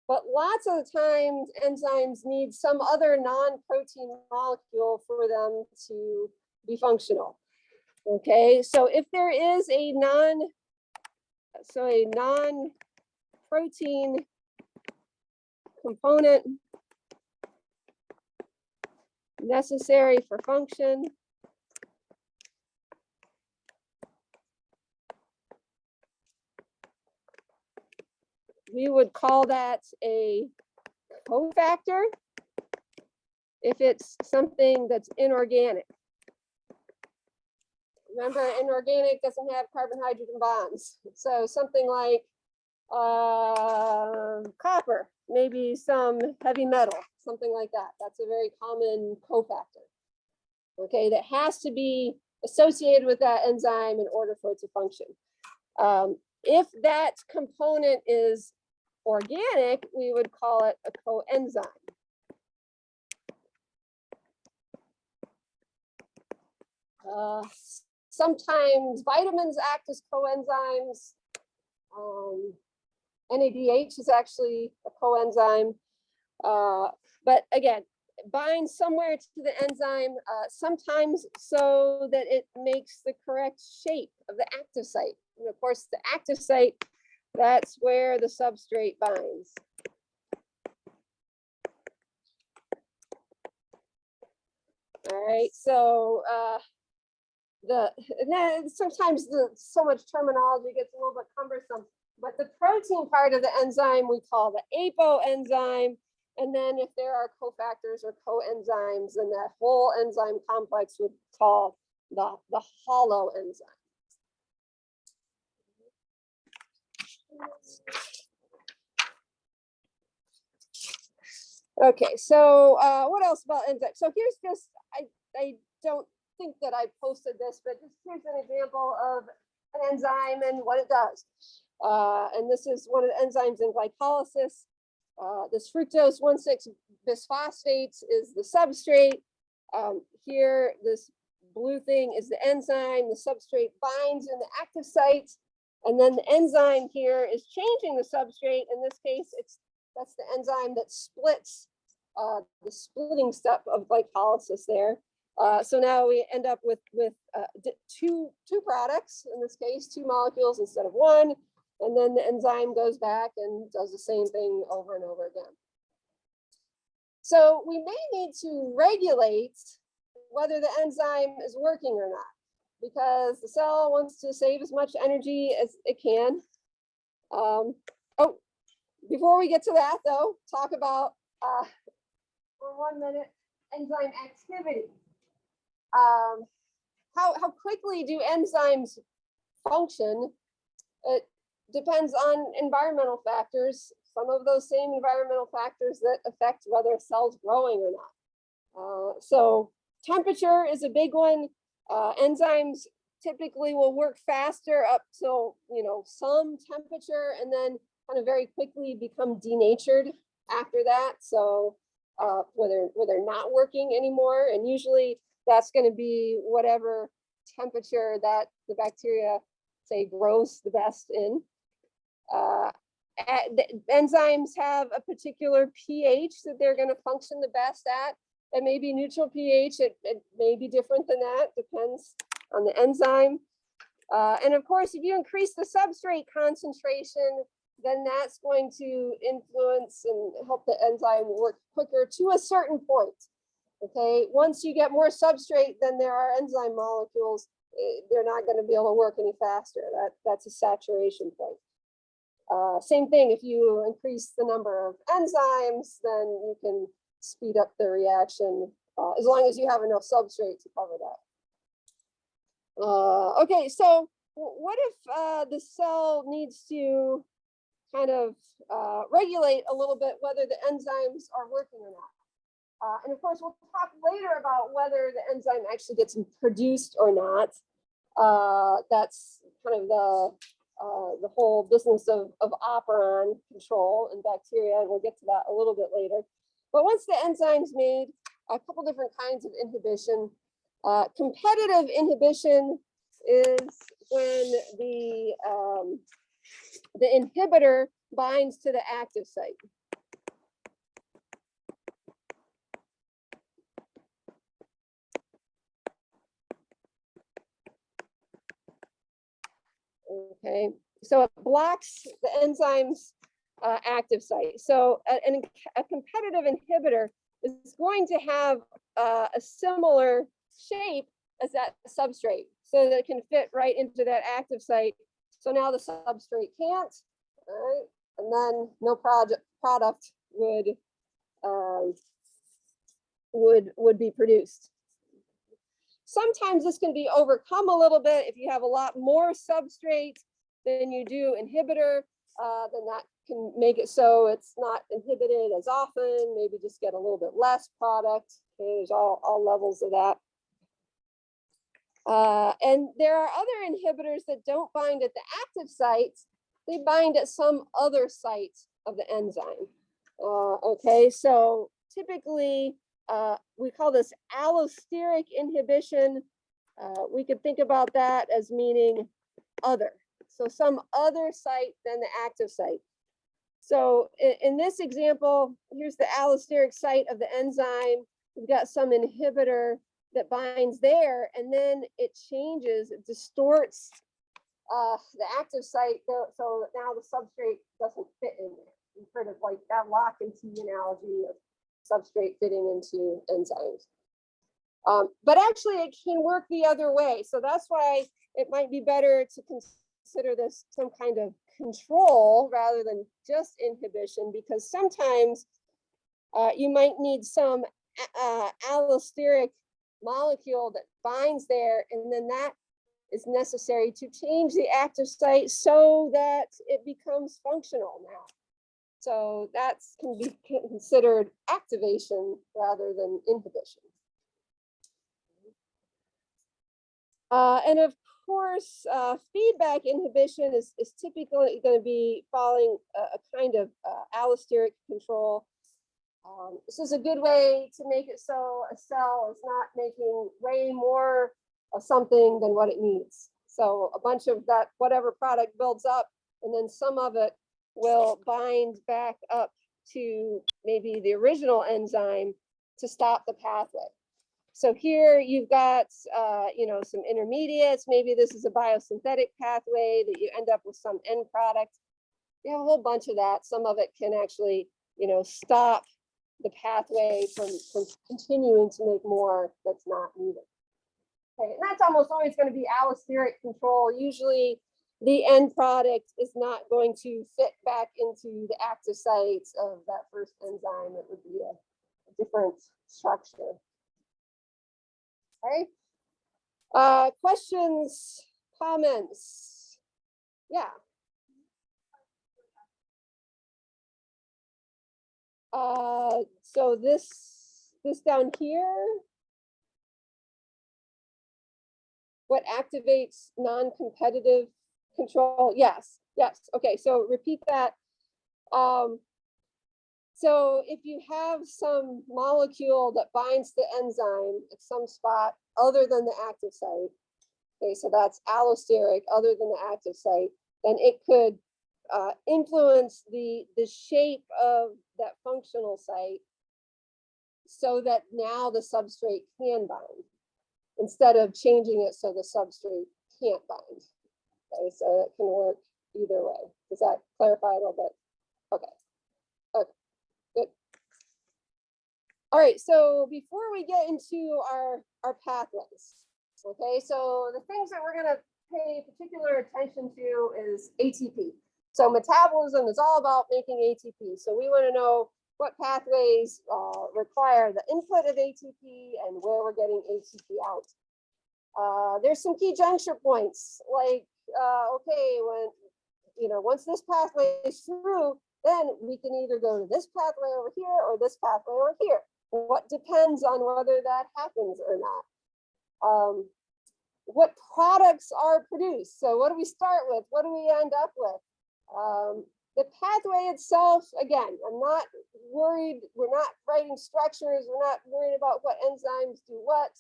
[SPEAKER 1] but lots of the times enzymes need some other non-protein molecule for them to be functional. Okay, so if there is a non-protein component necessary for function, we would call that a cofactor if it's something that's inorganic. Remember, inorganic doesn't have carbon-hydrogen bonds. So something like copper, maybe some heavy metal, something like that. That's a very common cofactor. Okay, that has to be associated with that enzyme in order for it to function. If that component is organic, we would call it a coenzyme. Sometimes vitamins act as coenzymes. NADH is actually a coenzyme. But again, binds somewhere to the enzyme, sometimes so that it makes the correct shape of the active site. And of course, the active site, that's where the substrate binds. All right, so sometimes so much terminology gets a little bit cumbersome, but the protein part of the enzyme we call the apoenzyme, and then if there are cofactors or coenzymes, then that whole enzyme complex would call the holoenzyme. Okay, so what else about enzymes? So here's just, I don't think that I posted this, but just here's an example of an enzyme and what it does. And this is one of the enzymes in glycolysis. This fructose 1,6-bisphosphates is the substrate. Here, this blue thing is the enzyme. The substrate binds in the active site. And then the enzyme here is changing the substrate. In this case, that's the enzyme that splits the splitting step of glycolysis there. So now we end up with two products, in this case, 2 molecules instead of 1. And then the enzyme goes back and does the same thing over and over again. So we may need to regulate whether the enzyme is working or not, because the cell wants to save as much energy as it can. Oh, before we get to that though, talk about, for 1 minute, enzyme activity. How quickly do enzymes function? It depends on environmental factors, some of those same environmental factors that affect whether a cell's growing or not. So temperature is a big one. Enzymes typically will work faster up till some temperature, and then kind of very quickly become denatured after that. So where they're not working anymore, and usually that's going to be whatever temperature that the bacteria, say, grows the best in. The enzymes have a particular pH that they're going to function the best at. It may be neutral pH. It may be different than that. Depends on the enzyme. And of course, if you increase the substrate concentration, then that's going to influence and help the enzyme work quicker to a certain point. Okay, once you get more substrate than there are enzyme molecules, they're not going to be able to work any faster. That's a saturation point. Same thing, if you increase the number of enzymes, then you can speed up the reaction as long as you have enough substrate to cover that. Okay, so what if the cell needs to kind of regulate a little bit whether the enzymes are working or not? And of course, we'll talk later about whether the enzyme actually gets produced or not. That's kind of the whole business of operon control in bacteria, and we'll get to that a little bit later. But once the enzyme's made, a couple different kinds of inhibition. Competitive inhibition is when the inhibitor binds to the active site. Okay, so it blocks the enzyme's active site. So a competitive inhibitor is going to have a similar shape as that substrate, so that it can fit right into that active site. So now the substrate can't, all right, and then no product would be produced. Sometimes this can be overcome a little bit. If you have a lot more substrate than you do inhibitor, then that can make it so it's not inhibited as often, maybe just get a little bit less product. Okay, there's all levels of that. And there are other inhibitors that don't bind at the active sites. They bind at some other site of the enzyme. Okay, so typically, we call this allosteric inhibition. We could think about that as meaning other. So some other site than the active site. So in this example, here's the allosteric site of the enzyme. We've got some inhibitor that binds there, and then it changes, it distorts the active site, so that now the substrate doesn't fit in there. You've heard of like that lock and key analogy of substrate fitting into enzymes. But actually it can work the other way. So that's why it might be better to consider this some kind of control rather than just inhibition, because sometimes you might need some allosteric molecule that binds there, and then that is necessary to change the active site so that it becomes functional now. So that can be considered activation rather than inhibition. And of course, feedback inhibition is typically going to be following a kind of allosteric control. This is a good way to make it so a cell is not making way more of something than what it needs. So a bunch of that, whatever product builds up, and then some of it will bind back up to maybe the original enzyme to stop the pathway. So here you've got, some intermediates. Maybe this is a biosynthetic pathway that you end up with some end product. You have a whole bunch of that. Some of it can actually, stop the pathway from continuing to make more that's not needed. Okay, and that's almost always going to be allosteric control. Usually the end product is not going to fit back into the active sites of that first enzyme. It would be a different structure. Okay. Questions, comments? Yeah. So this down here, what activates non-competitive control? Yes. Okay, so repeat that. So if you have some molecule that binds the enzyme at some spot other than the active site, okay, so that's allosteric other than the active site, then it could influence the shape of that functional site so that now the substrate can bind instead of changing it so the substrate can't bind. Okay, so it can work either way. Does that clarify a little bit? Okay. Okay, good. All right, so before we get into our pathways, okay, so the things that we're gonna pay particular attention to is ATP. So metabolism is all about making ATP. So we wanna know what pathways require the input of ATP and where we're getting ATP out. There's some key juncture points, like, okay, when, once this pathway is through, then we can either go to this pathway over here or this pathway over here. What depends on whether that happens or not. What products are produced? So what do we start with? What do we end up with? The pathway itself, again, I'm not worried. We're not writing structures. We're not worried about what enzymes do what.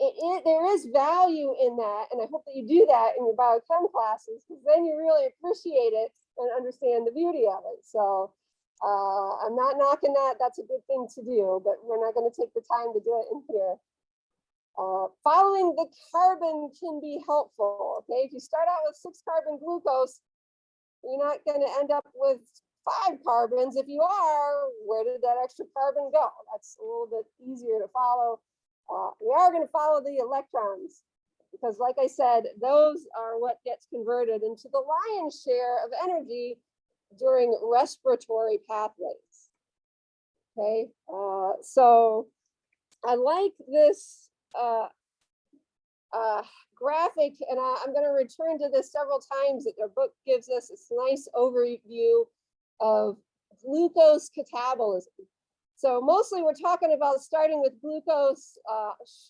[SPEAKER 1] There is value in that, and I hope that you do that in your biochem classes, because then you really appreciate it and understand the beauty of it. So I'm not knocking that. That's a good thing to do, but we're not going to take the time to do it in here. Following the carbon can be helpful. Okay, if you start out with 6-carbon glucose, you're not going to end up with 5 carbons. If you are, where did that extra carbon go? That's a little bit easier to follow. We are going to follow the electrons because, like I said, those are what gets converted into the lion's share of energy during respiratory pathways. Okay, so I like this graphic, and I'm going to return to this several times. That their book gives us this nice overview of glucose catabolism. So mostly we're talking about starting with glucose.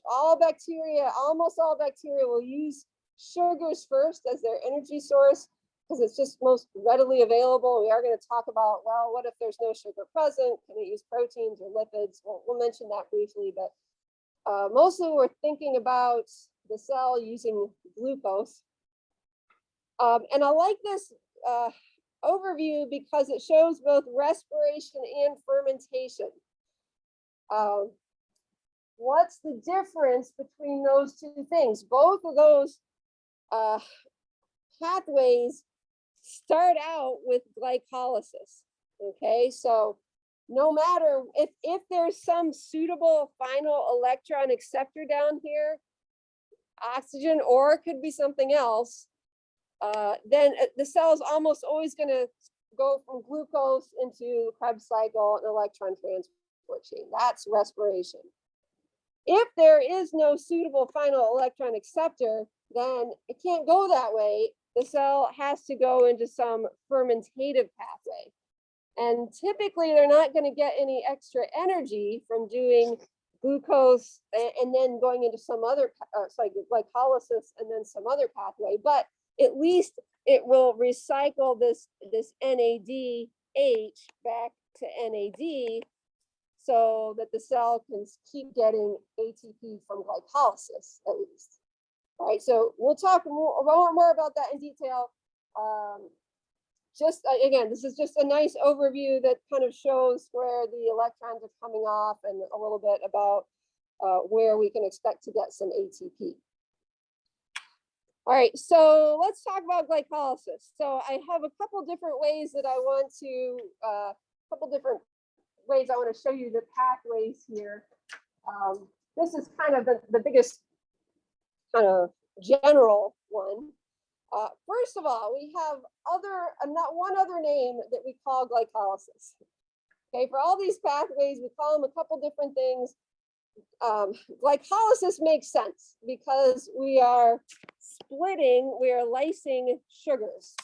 [SPEAKER 1] All bacteria, almost all bacteria will use sugars first as their energy source because it's just most readily available. We are going to talk about, well, what if there's no sugar present? Can it use proteins or lipids? We'll mention that briefly, but mostly we're thinking about the cell using glucose. And I like this overview because it shows both respiration and fermentation. What's the difference between those two things? Both of those pathways start out with glycolysis. Okay, so no matter if there's some suitable final electron acceptor down here, oxygen, or it could be something else, then the cell is almost always going to go from glucose into the Krebs cycle and electron transport chain. That's respiration. If there is no suitable final electron acceptor, then it can't go that way. The cell has to go into some fermentative pathway. And typically they're not going to get any extra energy from doing glucose and then going into some other, like glycolysis and then some other pathway, but at least it will recycle this NADH back to NAD so that the cell can keep getting ATP from glycolysis at least. All right, so we'll talk more about that in detail. Just again, this is just a nice overview that kind of shows where the electrons are coming off and a little bit about where we can expect to get some ATP. All right, so let's talk about glycolysis. So I have a couple different ways that I want to, I want to show you the pathways here. This is kind of the biggest kind of general one. First of all, we have one other name that we call glycolysis. Okay, for all these pathways, we call them a couple different things. Glycolysis makes sense because we are lysing sugars.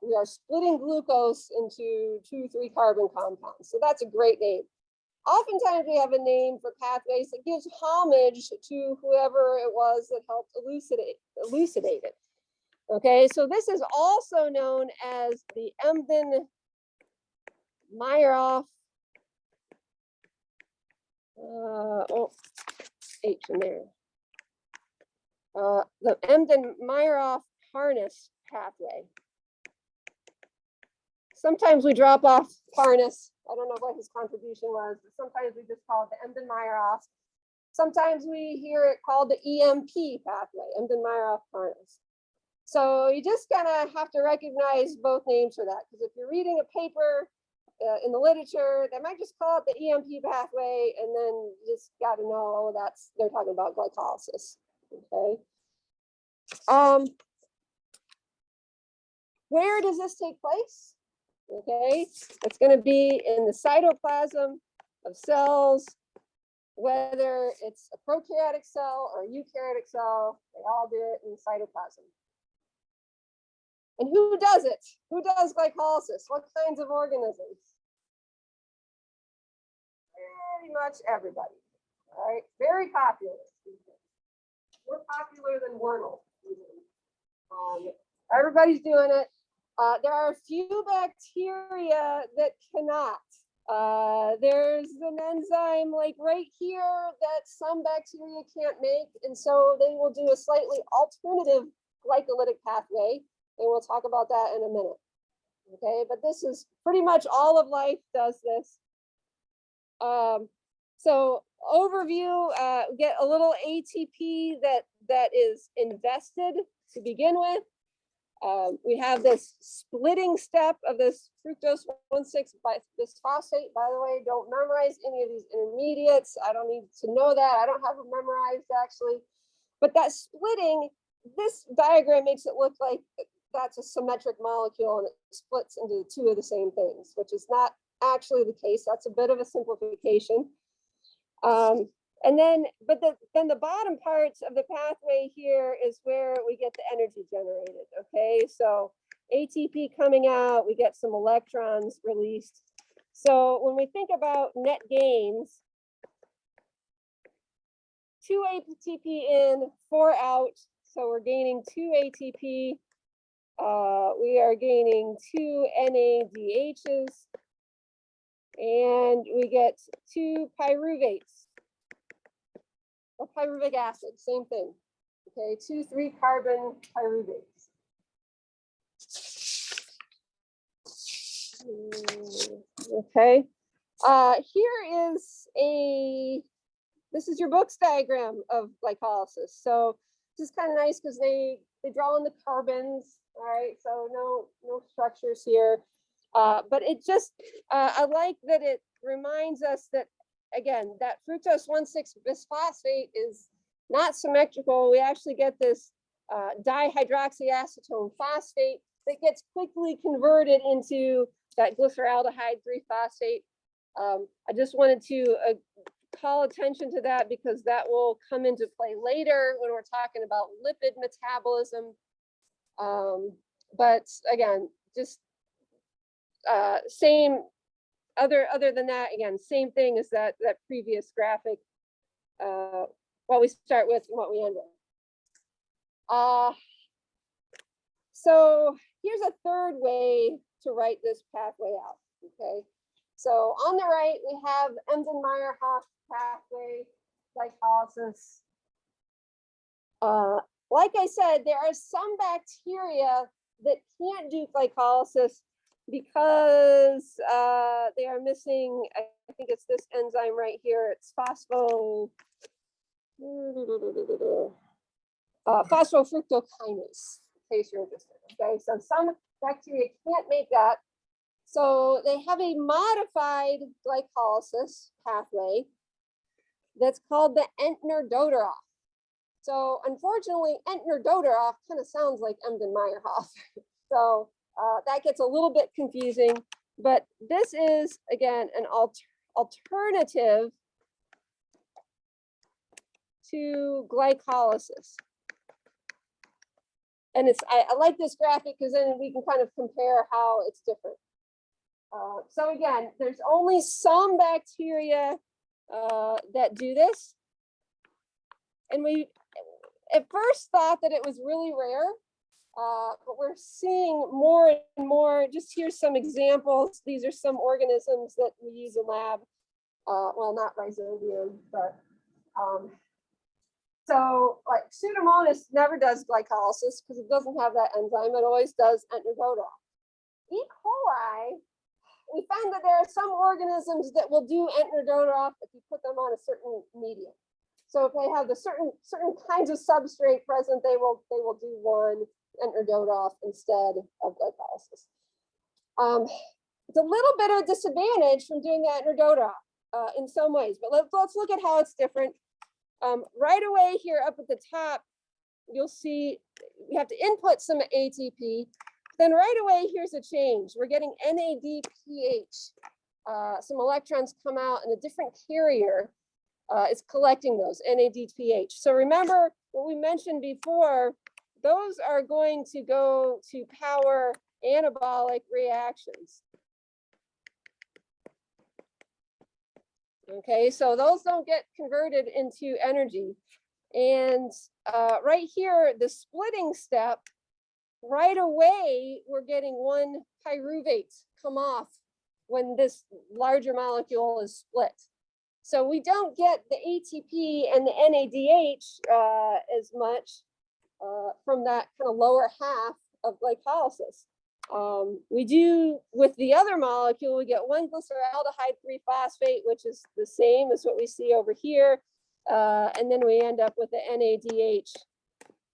[SPEAKER 1] We are splitting glucose into 2, 3 carbon compounds. So that's a great name. Oftentimes we have a name for pathways that gives homage to whoever it was that helped elucidate it. Okay, so this is also known as the Embden Meyerhoff. Oh, H in there. The Emden-Meyerhoff harness pathway. Sometimes we drop off harness. I don't know what his contribution was, but sometimes we just call it the Emden-Meyerhoff. Sometimes we hear it called the EMP pathway, Emden-Meyerhoff harness. So you just kind of have to recognize both names for that, because if you're reading a paper in the literature, they might just call it the EMP pathway, and then you just got to know, oh, they're talking about glycolysis. Okay. Where does this take place? Okay, it's going to be in the cytoplasm of cells, whether it's a prokaryotic cell or a eukaryotic cell, they all do it in the cytoplasm. And who does it? Who does glycolysis? What kinds of organisms? Pretty much everybody. All right, very popular. More popular than Wernal. Everybody's doing it. There are a few bacteria that cannot. There's an enzyme like right here that some bacteria can't make, and so they will do a slightly alternative glycolytic pathway, and we'll talk about that in a minute. Okay, but this is pretty much all of life does this. So overview, get a little ATP that is invested to begin with. We have this splitting step of this fructose 1,6-bisphosphate. By the way, don't memorize any of these intermediates. I don't need to know that. I don't have them memorized actually. But that splitting, this diagram makes it look like that's a symmetric molecule and it splits into two of the same things, which is not actually the case. That's a bit of a simplification. And then the bottom parts of the pathway here is where we get the energy generated. Okay, so ATP coming out, we get some electrons released. So when we think about net gains, 2 ATP in, 4 out. So we're gaining 2 ATP. We are gaining 2 NADHs. And we get 2 pyruvates. Or pyruvic acid, same thing. Okay, 2 3-carbon pyruvates. Okay, here is this is your Book's diagram of glycolysis. So this is kind of nice because they draw in the carbons. All right, so no structures here. But it just, I like that it reminds us that, again, that fructose 1,6-bisphosphate is not symmetrical. We actually get this dihydroxyacetone phosphate that gets quickly converted into that glyceraldehyde 3-phosphate. I just wanted to call attention to that because that will come into play later when we're talking about lipid metabolism. But again, just same. Other than that, again, same thing as that previous graphic. What we start with and what we end with. So here's a third way to write this pathway out. Okay, so on the right we have Emden-Meyerhoff pathway, glycolysis. Like I said, there are some bacteria that can't do glycolysis because they are missing, I think it's this enzyme right here, it's phosphofructokinase, in case you're interested. Okay, so some bacteria can't make that. So they have a modified glycolysis pathway that's called the Entner-Doderoff. So unfortunately, Entner-Doderoff kind of sounds like Emden-Meyerhoff. So that gets a little bit confusing, but this is, again, an alternative to glycolysis. And I like this graphic because then we can kind of compare how it's different. So again, there's only some bacteria that do this. And we at first thought that it was really rare. But we're seeing more and more. Just here's some examples. These are some organisms that we use in lab. Well, not rhizobium, but so like Pseudomonas never does glycolysis because it doesn't have that enzyme. It always does enterdodol. E. coli, we find that there are some organisms that will do enterdodol if you put them on a certain medium. So if they have the certain kinds of substrate present, they will do one enterdodol instead of glycolysis. It's a little bit of a disadvantage from doing the enterdodol in some ways, but let's look at how it's different. Right away here up at the top, you'll see we have to input some ATP. Then right away, here's a change. We're getting NADPH. Some electrons come out and a different carrier is collecting those, NADPH. So remember what we mentioned before, those are going to go to power anabolic reactions. Okay, so those don't get converted into energy. And right here, the splitting step, right away, we're getting one pyruvate come off when this larger molecule is split. So we don't get the ATP and the NADH as much from that kind of lower half of glycolysis. We do with the other molecule, we get one glyceraldehyde 3-phosphate, which is the same as what we see over here. And then we end up with the NADH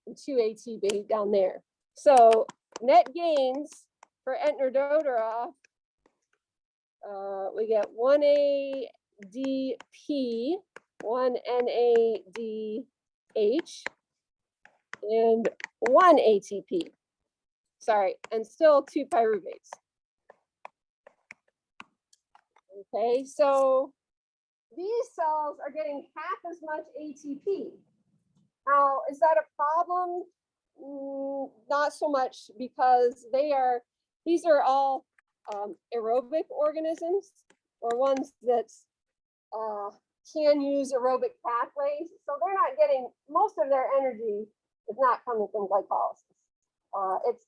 [SPEAKER 1] and 2-ATP down there. So net gains for enterdodol, we get 1 ADP, 1 NADH, and 1 ATP. Sorry, and still 2 pyruvates. Okay, so these cells are getting half as much ATP. Now, is that a problem? Not so much, because these are all aerobic organisms, or ones that can use aerobic pathways. So they're not getting, most of their energy is not coming from glycolysis.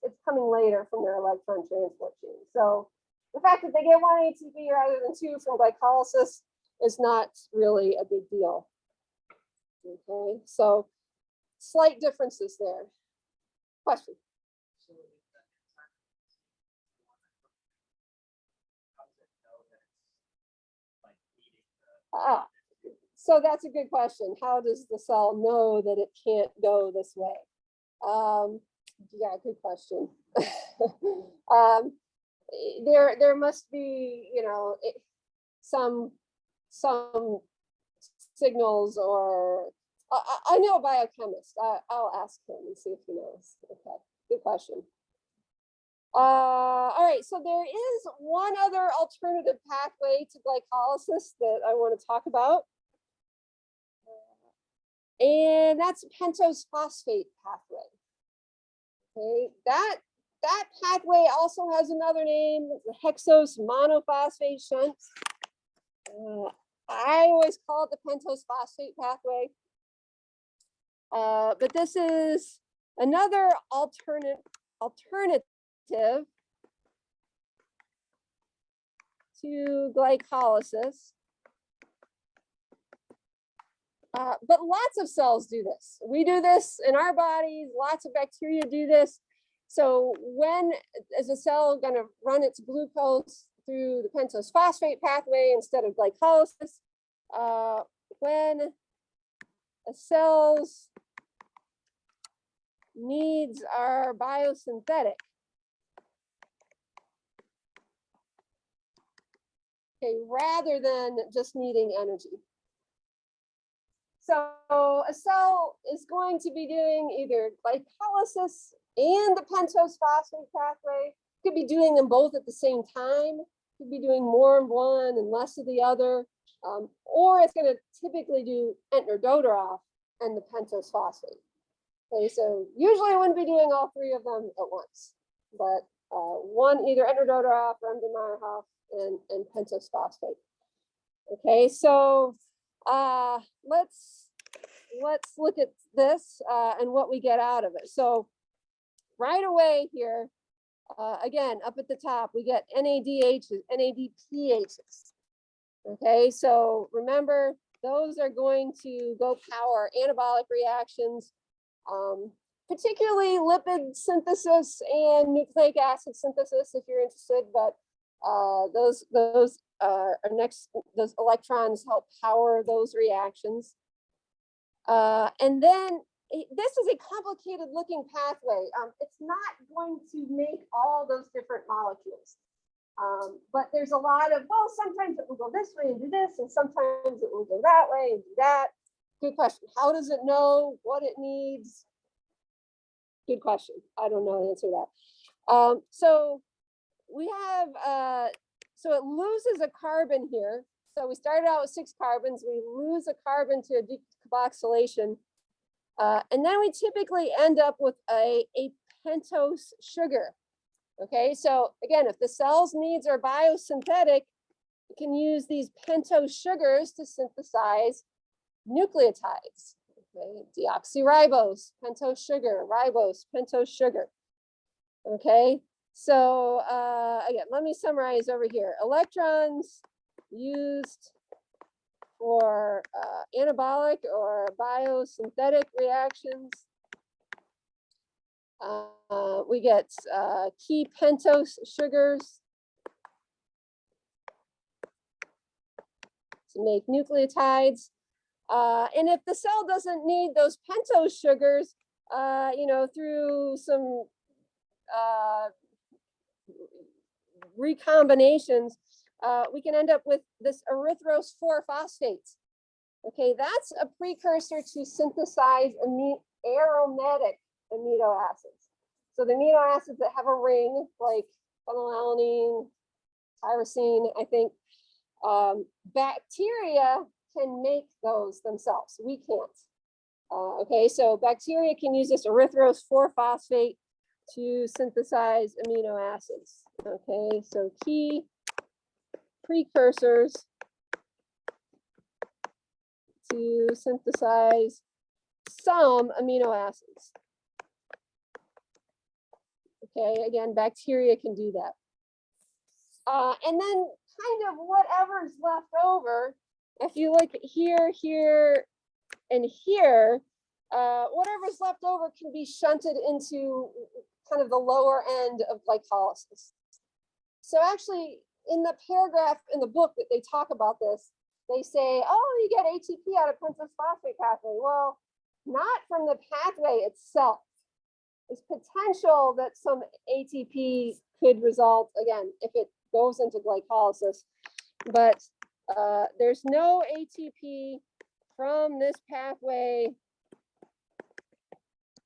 [SPEAKER 1] It's coming later from their electron transport chain. So the fact that they get 1 ATP rather than 2 from glycolysis is not really a big deal. Okay, so slight differences there. Question? So that's a good question. How does the cell know that it can't go this way? Yeah, good question. There must be, you know, some signals, or I know a biochemist. I'll ask him and see if he knows. Okay, good question. All right, so there is one other alternative pathway to glycolysis that I want to talk about. And that's pentose phosphate pathway. Okay, that pathway also has another name, the hexose monophosphate shunt. I always call it the pentose phosphate pathway. But this is another alternative to glycolysis. But lots of cells do this. We do this in our bodies. Lots of bacteria do this. So when is a cell going to run its glucose through the pentose phosphate pathway instead of glycolysis? When a cell's needs are biosynthetic. Okay, rather than just needing energy. So a cell is going to be doing either glycolysis and the pentose phosphate pathway. Could be doing them both at the same time. Could be doing more of one and less of the other. Or it's going to typically do enterdodol and the pentose phosphate. Okay, so usually I wouldn't be doing all three of them at once, but one either enterdodol, Remdesivir, and pentose phosphate. Okay, so let's look at this and what we get out of it. So right away here, again, up at the top, we get NADHs, NADPHs. Okay, so remember, those are going to go power anabolic reactions, particularly lipid synthesis and nucleic acid synthesis, if you're interested. But those electrons help power those reactions. And then this is a complicated looking pathway. It's not going to make all those different molecules. But there's a lot of, well, sometimes it will go this way and do this, and sometimes it will go that way and do that. Good question. How does it know what it needs? Good question. I don't know the answer to that. So we have, so it loses a carbon here. So we started out with 6 carbons. We lose a carbon to a decarboxylation. And then we typically end up with a pentose sugar. Okay, so again, if the cell's needs are biosynthetic, you can use these pentose sugars to synthesize nucleotides. Okay, deoxyribose, pentose sugar, ribose, pentose sugar. Okay, so again, let me summarize over here. Electrons used for anabolic or biosynthetic reactions. We get key pentose sugars to make nucleotides. And if the cell doesn't need those pentose sugars, you know, through some recombinations, we can end up with this erythrose 4-phosphates. Okay, that's a precursor to synthesize aromatic amino acids. So the amino acids that have a ring, like phenylalanine, tyrosine, I think, bacteria can make those themselves. We can't. Okay, so bacteria can use this erythrose 4-phosphate to synthesize amino acids. Okay, so key precursors to synthesize some amino acids. Okay, again, bacteria can do that. And then kind of whatever's left over, if you look here, here, and here, whatever's left over can be shunted into kind of the lower end of glycolysis. So actually, in the paragraph in the book that they talk about this, they say, oh, you get ATP out of pentose phosphate pathway. Well, not from the pathway itself. There's potential that some ATP could result, again, if it goes into glycolysis, but there's no ATP from this pathway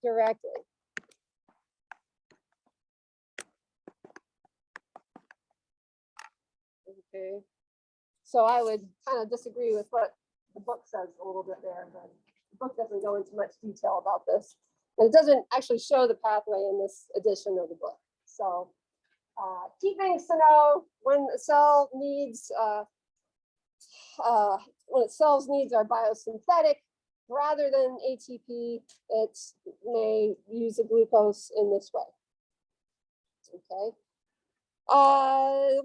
[SPEAKER 1] directly. Okay, so I would kind of disagree with what the book says a little bit there, but the book doesn't go into much detail about this. And it doesn't actually show the pathway in this edition of the book. So key things to know: when a cell needs, when its cells needs are biosynthetic, rather than ATP, it may use a glucose in this way. Okay.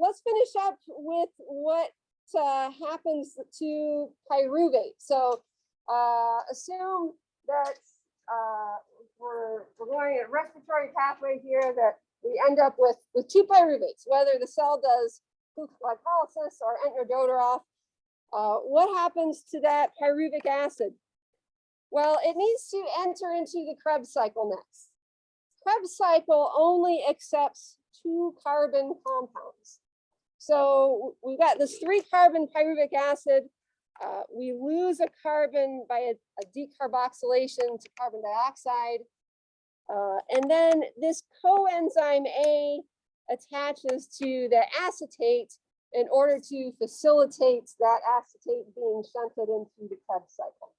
[SPEAKER 1] Let's finish up with what happens to pyruvate. So assume that we're going a respiratory pathway here, that we end up with 2 pyruvates, whether the cell does glycolysis or entner-Dodorov. What happens to that pyruvic acid? Well, it needs to enter into the Krebs cycle next. Krebs cycle only accepts 2 carbon compounds. So we've got this 3-carbon pyruvic acid. We lose a carbon by a decarboxylation to carbon dioxide. And then this coenzyme A attaches to the acetate in order to facilitate that acetate being shunted into the Krebs cycle.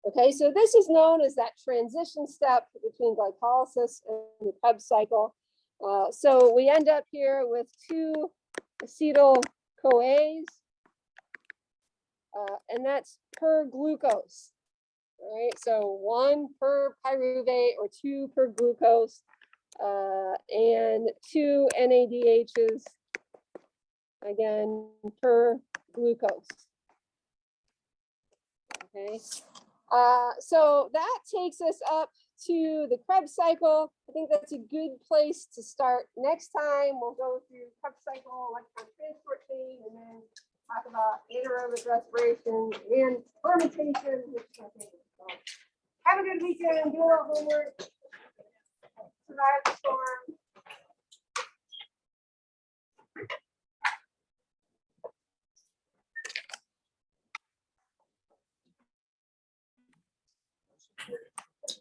[SPEAKER 1] Okay, so this is known as that transition step between glycolysis and the Krebs cycle. So we end up here with 2 acetyl-CoAs, and that's per glucose. All right, so 1 per pyruvate or 2 per glucose. and 2 NADHs, again, per glucose. Okay, so that takes us up to the Krebs cycle. I think that's a good place to start. Next time, we'll go through Krebs cycle, electron transport chain, and then talk about anaerobic respiration and fermentation, which is my favorite. So have a good weekend, do a little homework, survive the storm.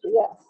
[SPEAKER 1] Yes.